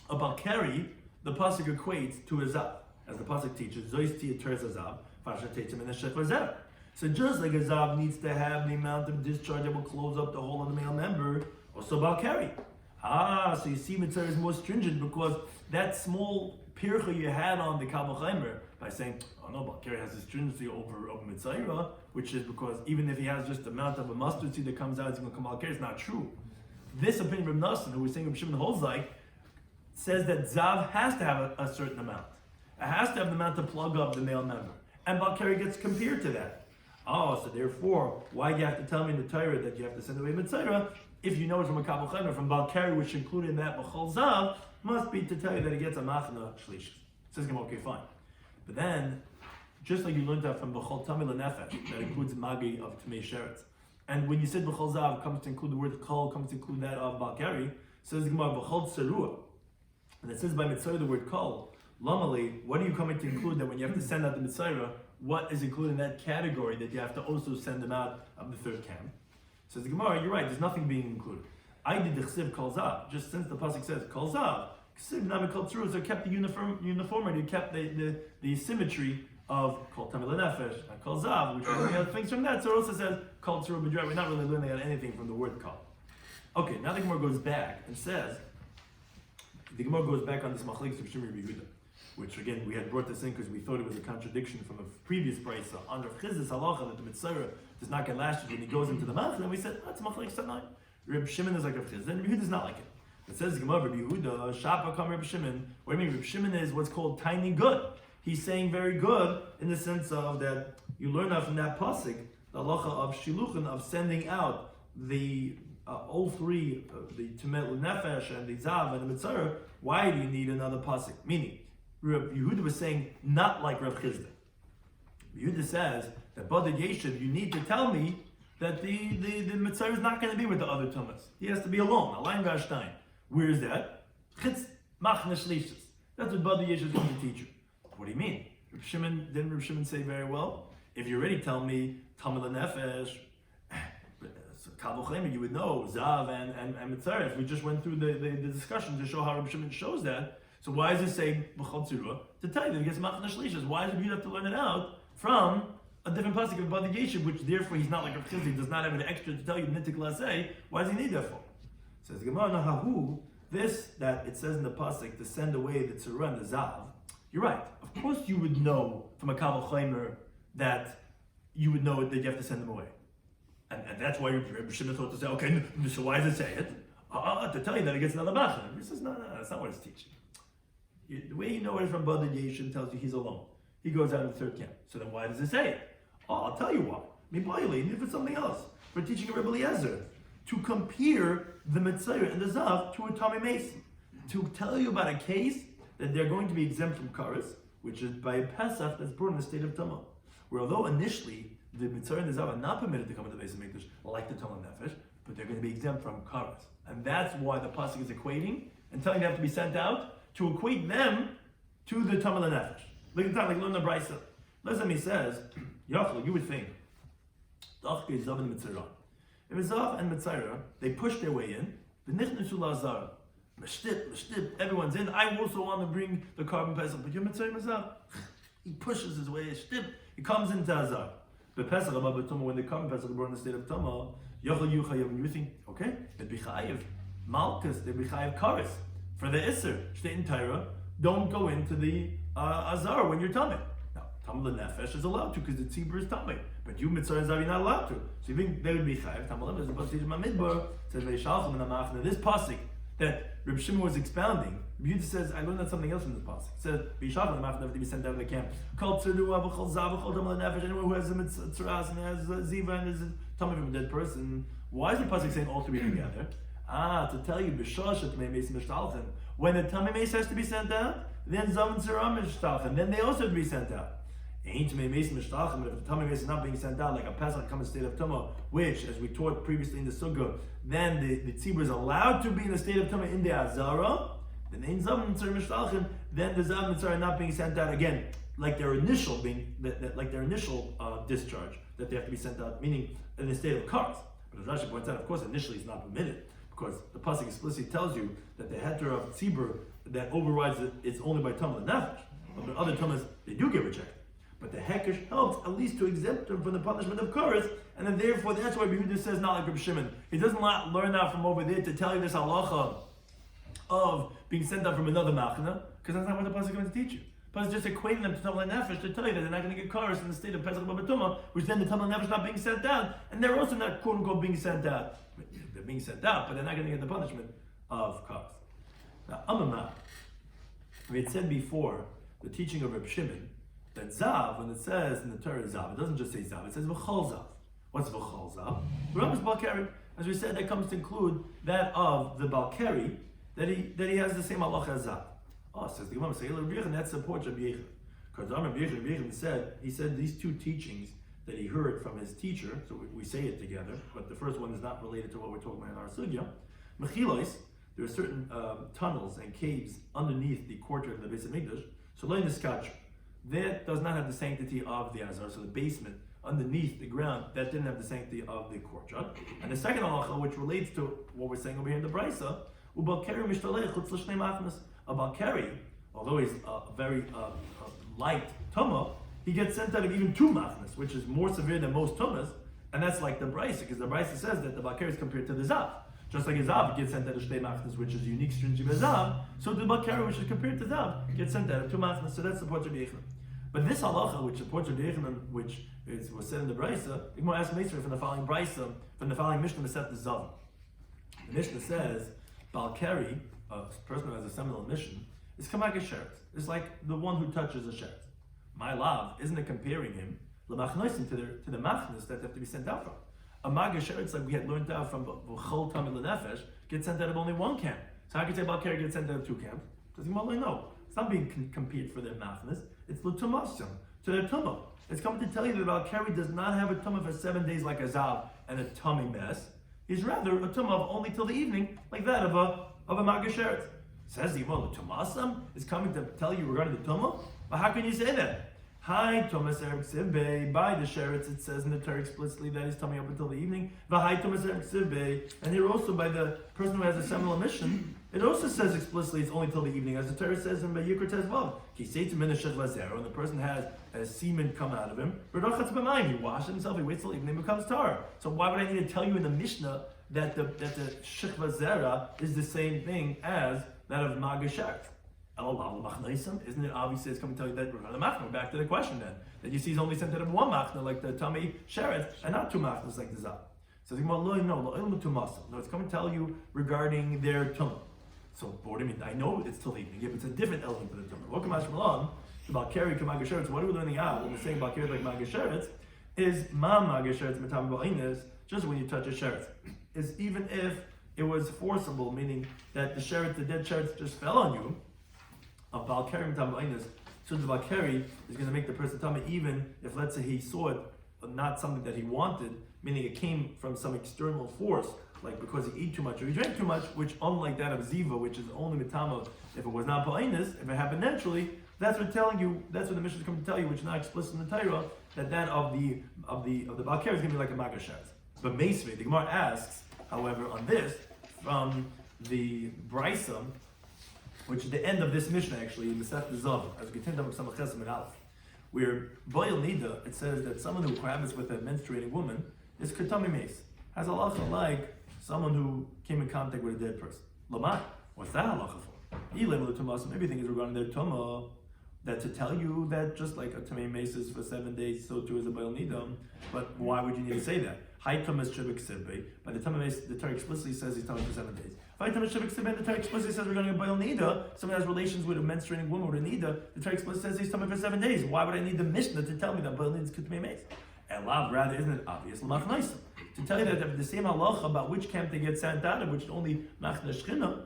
A Balkari, the pasuk equates to a Zav. As the pasuk teaches, Zois ti teres Zav, Fasha tetzim and Eshech l'Zav. So just like a Zav needs to have the amount of discharge that will close up the hole of the male member, also Balkari. So you see mitzvah is more stringent because that small pircha you had on the Kabbalah Chaimer by saying, oh no, Balkari has a stringency over mitzvah, which is because even if he has just the amount of a mustard seed that comes out, it's going to come Balkari. It's not true. This opinion of Nassim, who was saying Reb Shimon holds like, says that Zav has to have a certain amount. It has to have the amount to plug up the male member. And Balkari gets compared to that. So therefore, why do you have to tell me in the Torah that you have to send away mitzvah? If you know it's from a Kabbalah Chaimer, from Balkari, which included in that B'chol Zav, must be to tell you that he gets a Machna Shlish. Says him, okay, fine. But then, just like you learned that from B'chol Tamei L'Nefesh, that includes Magi of Tmei Sheretz. And when you said B'chol Zav comes to include the word Kol, comes to include that of Balkari, says the Gemara B'chol Tzerua. And it says by Mitzvah the word Kol, Lamali, what are you coming to include that when you have to send out the Mitzvah, what is included in that category that you have to also send them out of the third camp? Says the Gemara, you're right, there's nothing being included. I did the chsiv kol zav, just since the pasuk says kol zav, chsiv nami kol tzurus, so kept the uniformity, kept the symmetry of kol tamei l'nefesh and kol zav, which are learning other things from that. So it also says kol tzurus b'dray. We're not really learning anything from the word kol. Okay, now the Gemara goes back and says, the Gemara goes back on this machlekes of Shimon Yehuda, which again we had brought this in because we thought it was a contradiction from a previous brayso under Chizis halacha that the mitzvah does not get lashed when he goes into the mouth, and we said, that's machlekes tanai. Reb Shimon is like Reb Chizis, and Reb Yehuda is not like it. It says Gemara Reb Yehuda, Shapa come Reb Shimon. What do you mean? Reb Shimon is what's called tiny good. He's saying very good in the sense of that you learn out from that pasuk the halacha of shiluchin, of sending out the all three, the Tumet Nefesh and the Zav and the Mitzvah, why do you need another pasuk? Meaning, Reb Yehuda was saying not like Reb Chizda. Yehuda says that Bada Yeshiv, you need to tell me that the Mitzvah is not going to be with the other Tumas. He has to be alone. Alain Gashtain. Where is that? Chitz Machne Shlishis. That's what Bada Yeshiv is going to teach you. What do you mean? Didn't Reb Shimon say very well? If you already tell me Tamil Nefesh, you would know Zav and Mitzvah. We just went through the discussion to show how Reb Shimon shows that. So why is it saying B'chol Tzura? To tell you that he gets Machne Shlishis. Why do you have to learn it out from a different pasuk of Bada Yeshiv, which therefore he's not like Rav Chizda, he does not have an extra to tell you Nitik Laseh. Why does he need that for? Says Gemara, no, Hahu, this that it says in the pasuk to send away the Tzura and the Zav. You're right. Of course you would know from a Kaval Chaimer that you would know that you have to send them away. And that's why Reb Shimon thought to say, okay, so why does it say it? To tell you that it gets another Machna. He says, no, that's not what it's teaching. The way you know it is from Bada Yeshiv tells you he's alone. He goes out of the third camp. So then why does it say it? I'll tell you why. Even if it's something else. For teaching a Rebbe Eliezer to compare the Mitzvah and the Zav to a Tommy Mason. To tell you about a case that they're going to be exempt from Karas, which is by a Pesach that's brought in the state of Tumah. Where although initially the Mitzvah and the Zav are not permitted to come into the Beis HaMikdash like the Tumah Nefesh, but they're going to be exempt from Karas. And that's why the Pasuk is equating and telling them to be sent out to equate them to the Tumah Nefesh. Look at that, like learn the Brisa. Listen, he says, Yachal, you would think, Zav and Mitzvah. If it's Zav and Mitzvah, they push their way in, the Nichnasu Lazar. Mashtip, everyone's in. I also want to bring the carbon pesach, but your Mitzvah Zav. He pushes his way, shtip, he comes into Azar. The Pesach, when the carbon pesach were in the state of Tumah, Yachal Yuchayev, and you think, okay, they'd be Chayev, Malkus, they'd be Chayev Karis. For the Isser, Shteit in Torah, don't go into the Azar when you're Tameh. Now, Tameh Nefesh is allowed to because the Tzibur is Tameh. But you Mitzvah Zav, you're not allowed to. So you think they would be Chayev. Tameh Nefesh is supposed to teach Mamidbar, says Veishalchim in the Machna. This pasuk that Reb Shimon was expounding, Yehuda says, I learned out something else from this pasuk. It says, Veishalchim in the Machna, to be sent out of the camp. Kol Tzeru, Avachol Zav, Avachol Tameh Nefesh, anyone who has a Mitzvah and has a Ziva and is Tameh from a dead person. Why is the pasuk saying all three together? To tell you, when the Tamei Mace has to be sent out, then Zav and Tzura Mishtalchen, then they also have to be sent out. Ain't Tamei Mace Mishtalchen, but if the Tamei Mace is not being sent out, like a Pesach comes in the state of Tumah, which, as we taught previously in the Sukkah, then the Tzibur is allowed to be in the state of Tumah in the Azara, then ain't Zav and Tzura Mishtalchen, then the Zav and Tzura are not being sent out again, like their initial discharge, that they have to be sent out, meaning in the state of Kars. But as Rashi points out, of course, initially it's not permitted. Because the pasuk explicitly tells you that the heter of tzibur that overrides it is only by Tameh Nefesh. But the other Tamehs, they do get rejected. But the hekesh helps at least to exempt them from the punishment of Karas, and then therefore that's why Yehuda says not like Reb Shimon. He doesn't learn that from over there to tell you this halacha of being sent out from another machna, because that's not what the pasuk is going to teach you. But it's just equating them to Tameh Nefesh to tell you that they're not going to get Karas in the state of Pesach Babatuma, which then the Tameh Nefesh not being sent out, and they're also not quote unquote being sent out. They're being sent out, but they're not going to get the punishment of Karas. Now, Amamah, we had said before, the teaching of Reb Shimon, that Zav, when it says in the Torah Zav, it doesn't just say Zav, it says V'chol Zav. What's V'chol Zav? The Rambam's Balkari. As we said, that comes to include that of the Balkari, that he has the same halacha as Zav. Oh, says the Gemara, and that supports Rabbi Yechon. Because Rabbi Yechon said these two teachings that he heard from his teacher, so we say it together, but the first one is not related to what we're talking about in our sugya. Mechilos, there are certain tunnels and caves underneath the courtyard of the Beis HaMikdash. So Lein Niskach, that does not have the sanctity of the Azar. So the basement underneath the ground, that didn't have the sanctity of the courtyard. And the second halacha, which relates to what we're saying over here in the Brisa, Ubalkeri Mishtalei Chutz L'Shnei Machnas. A Balkari, although he's very light Tumah, he gets sent out of even two machnas, which is more severe than most tumas, and that's like the Brisa, because the Brisa says that the Balkari is compared to the Zav. Just like a Zav gets sent out of Shtei machnas, which is a unique stringent of Zav, so the Balkari, which is compared to Zav, gets sent out of two machnas, so that supports Rabbi Yechon. But this halacha, which supports Rabbi Yechon, which was said in the Brisa, the Gemara asks Meisver from the following Brisa, from the following Mishnah, Masechet Zav. The Mishnah says, Balkari, a person who has a seminal mission, is kamak a sheret. It's like the one who touches a sheret. My love, isn't it comparing him to the machnas that have to be sent out from? A maga sheretz, like we had learned out from Chol Tamid L'Nefesh, gets sent out of only one camp. So how can you say Balkari gets sent out of two camps? Does he no? It's not being compared for their machnas. It's l'tumasam, to their tumah. It's coming to tell you that Balkari does not have a tumah for 7 days like a zav and a tummy mess. He's rather a tumah of only till the evening, like that of a maga sheretz. Says the well, the tumasam is coming to tell you regarding the tumah. But how can you say that? Hi Thomas Erev Ksibbe, by the sheretz it says in the Torah explicitly that he's tummy up until the evening. V'hai Thomas Erev Ksibbe, and here also by the person who has a seminal mission, it also says explicitly it's only till the evening, as the Torah says in Vayikra Tezvav. He says to Minashach Lazero, and the person has a semen come out of him. He washes himself, he waits till evening, becomes tar. So why would I need to tell you in the Mishnah that the Shechva Zera is the same thing as that of Maga Sheretz? Isn't it obvious it's coming to tell you that we're on the machna? Back to the question then. That you see he's only sent out of one machna, like the tummy sheretz, and not two machnas like the zav. So the Gemara, no, it's coming to tell you regarding their tumah. So I know it's till evening, but it's a different element of the tumah. What Kamash Malan, about Keri Kamaga Sheretz, what are we learning out when we're saying about Keri like Maga Sheretz, is Ma Maga Sheretz Matam Ba'inez, just when you touch a sheretz. Is even if it was forcible, meaning that the sheretz, the dead sheretz just fell on you, of Balkari Mitamayinus, so the Balkari is going to make the person tummy even if, let's say, he saw it, but not something that he wanted, meaning it came from some external force, like because he ate too much or he drank too much, which unlike that of Ziva, which is only Mitama, if it was not Ba'inus, if it happened naturally, that's what the Mishnah is coming to tell you, which is not explicit in the Torah, that of the Balkari is going to be like a Maga Sheretz. But Meisvei, the Gemara asks, however, on this, from the Brisa, which is the end of this Mishnah actually, in the Seth Zav, as we continue with some Chesim and Aleph, where Boyel Nida, it says that someone who cohabits with a menstruating woman is Ketami Mace, has a halacha like someone who came in contact with a dead person. Lamai, what's that halacha for? Maybe think is regarding their tumah, that to tell you that just like a Tamei Mace is for 7 days, so too is a Boyel Nida, but why would you need to say that? High Tumas Shivik Sibbe, by the Tamei Mace, the Torah explicitly says he's tummy for 7 days. The Torah explicitly says regarding a Boyel Nida, someone has relations with a menstruating woman or a Nida, the Torah explicitly says he's tummy for 7 days. Why would I need the Mishnah to tell me that Boyel Nida is Ketmei Meis? And Lav, rather, isn't it obvious? To tell you that the same halacha about which camp they get sent out of, which only Machna Shchina,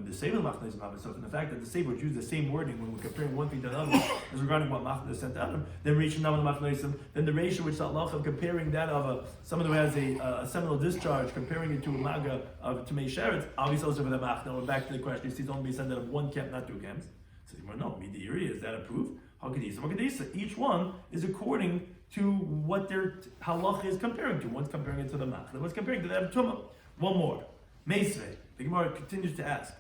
the Sefer Machna is not so. In the fact that the Sefer would use the same wording when we're comparing one thing to another as regarding what Machna is sent out of, then Reisha Naman Machna, then the ratio which halacha of comparing that of someone who has a seminal discharge, comparing it to a Maga of Tamei Sheretz, obviously also for the Machna. We're back to the question: he's only sent out of one camp, not two camps. So no, Midiri, is that approved? Hakadisa. Each one is according to what their halacha is comparing to. One's comparing it to the Machna, one's comparing to the Tumah. One more. Meisvei. The Gemara continues to ask,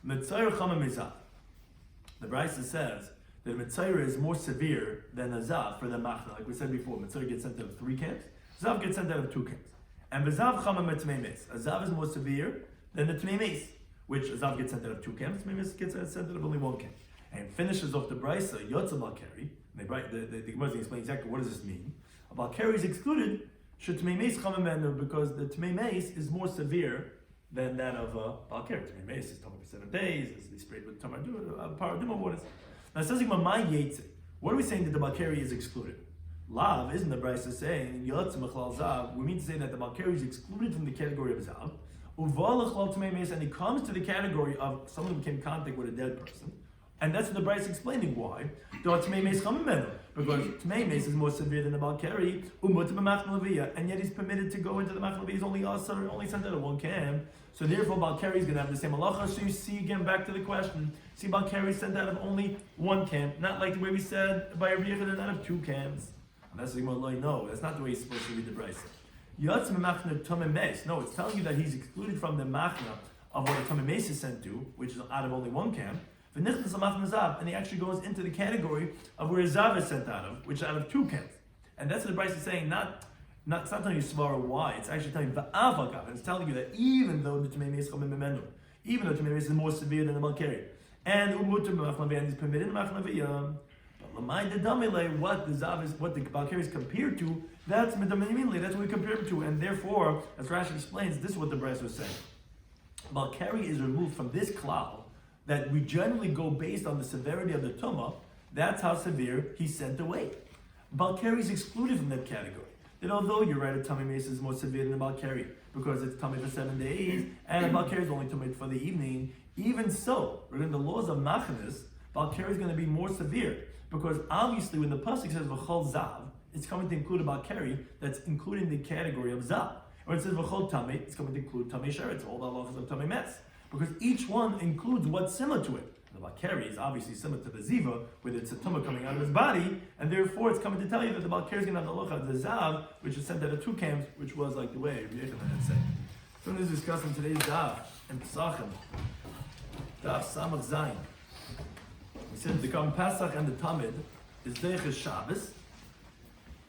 Mitzayr Chama Mizav. The Brisa says that a Mitzayr is more severe than a Zav for the Machna. Like we said before, Mitzayr gets sent out of 3 camps, Zav gets sent out of 2 camps. And Bezav Chama Mitzmei Mes. A Zav is more severe than the Tmei Mes, which a Zav gets sent out of 2 camps, Tmei Mes gets sent out of only 1 camp. And finishes off the Brisa, Yotza Balkari. The Gemara is explaining exactly what does this mean. A Balkari is excluded, should Tmei Mes Chama Menu, because the Tmei Mes is more severe than that of Balkari. Tmei Mes is talking for 7 days, is sprayed with Paraduma waters. Now it says, what are we saying that the Balkari is excluded? Lav, isn't the Brisa saying, we mean to say that the Balkari is excluded from the category of Zav, and he comes to the category of someone who came in contact with a dead person. And that's what the Brisa is explaining why. Because Tmei Mes is more severe than the Balkari, and yet he's permitted to go into the Machna. He's only sent out of 1 camp. So therefore Balkari is going to have the same halacha. So you see again back to the question. See, Balkari is sent out of only 1 camp, not like the way we said by Rabbi Yehuda out of 2 camps. And that's the no, that's not the way he's supposed to read the Brisa. No, it's telling you that he's excluded from the Machna of what a Tamei Mes is sent to, which is out of only 1 camp. And he actually goes into the category of where a Zav is sent out of, which is out of 2 camps. And that's what the Brisa is saying, it's not telling you Svara why, it's actually telling you Va'avagav, and it's telling you that even though the Tmei Mes even though Tmei Mes is more severe than the Balkari, and is permitted in the Machna, what the Zav is, what the Balkari is compared to, that's what we compare it to, and therefore, as Rashi explains, this is what the Brisa was saying. Balkari is removed from this cloud, that we generally go based on the severity of the tumah. That's how severe he's sent away. Balkari is excluded from that category. that although you're right, a tummy mace is more severe than a balkari because it's tummy for 7 days, and a balkari is only tummy for the evening. Even so, regarding the laws of machanis, balkari is going to be more severe because obviously when the pasuk says v'chol zav, it's coming to include a balkari that's including the category of zav. When it says v'chol tamei, it's coming to include tamei sheretz, all the halachas of tamei mes, because each one includes what's similar to it. The balkari is obviously similar to the ziva, where it's a tumah coming out of his body, and therefore it's coming to tell you that the balkari is going to have the halacha of the zav, which is sent out of 2 camps, which was like the way Rabbi Yochanan had said. So this is discussing today's daf and Pesachim Daf Samach Zayin. We said the Kam Pesach and the Tamid is Deiches Shabbos,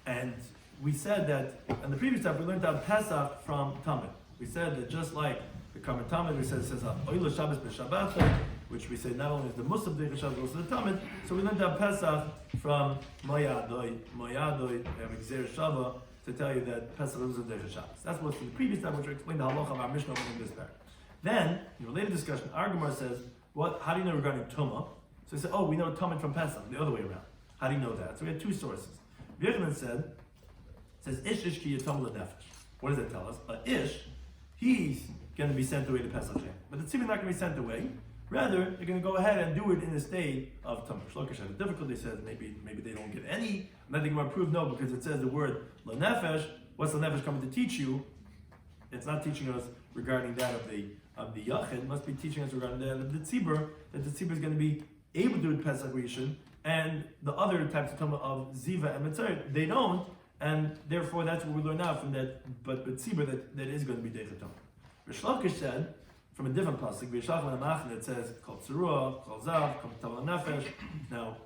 and we said that in the previous time we learned out Pesach from Tamid. We said that just like the Kam Tamid, we said it says Oila Shabbos b'Shabbat, which we say not only is the Musaf Deiches Shabbos, also the Tamid. So we learned out Pesach from Moyadoi, we have Gzer Shabbat to tell you that Pesach is a Deiches Shabbos. That's what's in the previous time, which we explained the halacha of our Mishnah in this parak. Then, in a related discussion, our Gemara says, how do you know regarding Tumah? So they said, we know Tumah from Pesach, the other way around. How do you know that? So we had 2 sources. Yochanan says, Ish ki yatom l'nefesh. What does that tell us? Ish, he's going to be sent away to Pesach. But the tzibur not going to be sent away. Rather, they're going to go ahead and do it in a state of Tumah. Shlokish had a difficulty, says maybe they don't get any. And then the Gemara proved no, because it says the word l'nefesh. What's l'nefesh coming to teach you? It's not teaching us regarding that of the Yachid. It must be teaching us regarding that of the Tzibur, that the Tzibur is going to be able to do it Pesach Rishon, and the other types of Tumah of Ziva and Mitzvah, they don't, and therefore that's what we learn now from that, but Tzibur that is going to be Deichet Tumah. Rishlakish said, from a different pasuk, V'yishach l'machin, it says, Kol Tzurua, Kol Zav, Kol Tamah Nefesh. Now,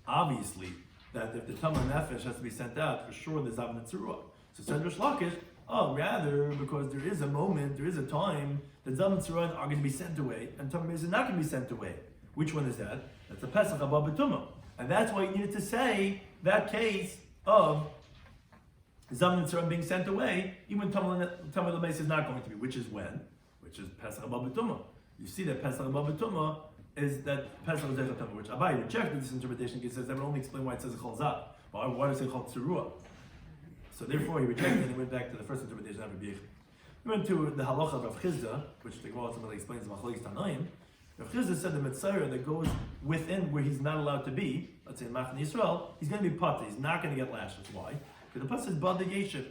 obviously, that if the Tamah Nefesh has to be sent out, for sure the Zav and the Tzurua. So said Rishlakish, rather, because there is a moment, there is a time that Zav and Tzurua are going to be sent away, and Tamah is not going to be sent away. Which one is that? That's the Pesach Haba B'Tumah. And that's why you needed to say that case of Zav and Tzurua being sent away, even when Tamah L'Meis is not going to be, which is when? Which is Pesach Haba B'Tumah. You see that Pesach Haba B'Tumah is that Pesach L'Zech Tumah, which Abai rejected this interpretation because it says that would only explain why it says Chol Zav. Why does it say Chol Tzurua? So therefore he rejected it and he went back to the first interpretation of Rabbi Yochanan. We went to the halacha of Rav Chizda, which the Gemara ultimately explains Machlokes Tanaim. Rav Chizda said the Mitzayra that goes within where he's not allowed to be, let's say in Machne Yisrael, he's going to be pata, he's not going to get lashes. Why? Because the pasuk says Bad Yeshiv,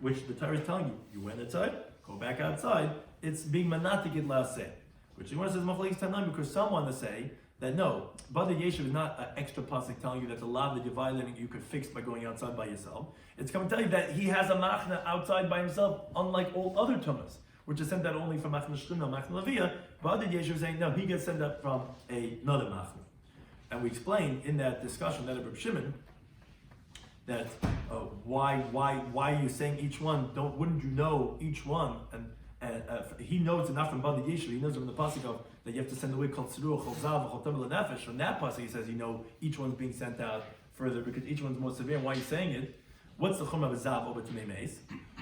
which the Torah is telling you, you went inside, go back outside, it's being manatik it laseh. Which the Gemara says Machlokes Tanaim because some want to say that no, Bad Yeshiv is not an extra pasuk telling you that the law that you're violating you could fix by going outside by yourself. It's coming to tell you that he has a machna outside by himself, unlike all other tumas, which is sent out only from machna shchina, machna levia. Bad Yeshiv is saying no, he gets sent out from another machna. And we explained in that discussion that of Reb Shimon that why are you saying each one? Wouldn't you know each one? And he knows it not from Bad Yeshiv. He knows from the pasuk of that you have to send away Kol Tzurua, Chol Zav, Chol Tameh L'Nefesh. From that pasuk, he says you know each one's being sent out further because each one's more severe. And why are you saying it? What's the chum of a zav over to meis,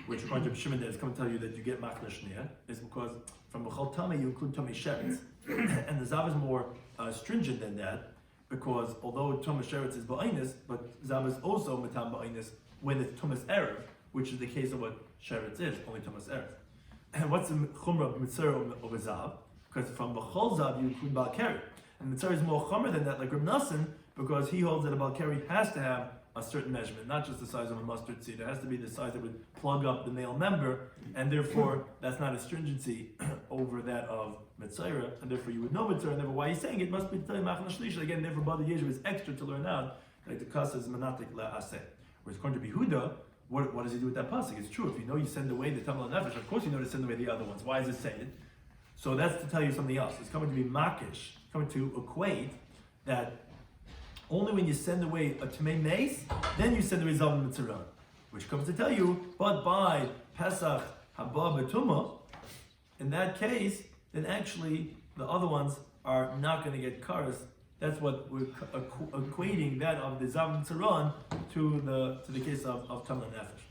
which according to Shimon that is going to tell you that you get machna shnia, is because from b'chol tamei you include tamei sheretz, and the zav is more stringent than that because although tamei sheretz is ba'inus, but zav is also matam ba'inus when it's tumas erev, which is the case of what sheretz is, only tumas erev. And what's the chumrah of mitzvah of a zav? Because from b'chol zav you include balkari, and mitzvah is more chumrah than that, like Reb Nassan, because he holds that a balkari has to have a certain measurement, not just the size of a mustard seed. It has to be the size that would plug up the male member, and therefore that's not a stringency over that of Mitzayra, and therefore you would know Mitzayra, and therefore why he's saying it must be T'lei Machna Shlisha. Again, therefore Bad Yeshiv is extra to learn out, like the Kasa is Manatik La'aseh. Whereas according to Behuda, what does he do with that pasuk? It's true, if you know you send away the Tamil Nefesh, of course you know to send away the other ones. Why is it saying it? So that's to tell you something else. It's coming to be makish, coming to equate that only when you send away a Tamei Meis, then you send away Zav and Mitzvah, which comes to tell you, but by Pesach Haba B'Tumah, in that case, then actually the other ones are not going to get karas. That's what we're equating that of the Zav and Mitzvah to the case of Tamei Nefesh.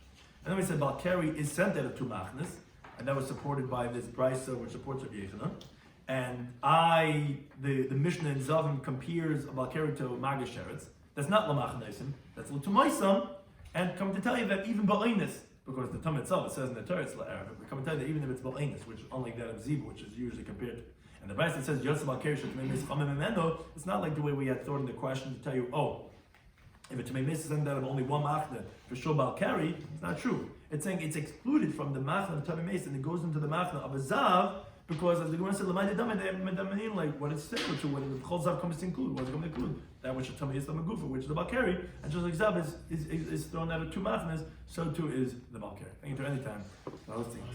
And then we said Balkari is sent out of 2 machnas, and that was supported by this brisa which supports Rabbi Yochanan. And the Mishnah in Zavim compares a Balkari to Maga Sheretz. That's not Lamach Naisim, that's L'Tumaisam. And come to tell you that even ba'inus, because the Talmud itself, it says in the Torah, it's la'arav, we come to tell you that even if it's ba'inus, which unlike that of zibu, which is usually compared to, and the Brisa says Yosef al Kerish it's not like the way we had thought in the question to tell you, if a Tamei Meis is that of only one machna for sure bal keri, it's not true. It's saying it's excluded from the machna of Tamei Meis and it goes into the machna of a zav because as the Gemara said, like what it's saying to when the chol zav comes to include, what's it going to include? That which a Tamei Meis gufa, which is the bal keri, and just like zav is thrown out of two machnas, so too is the bal keri. Anytime. Those things.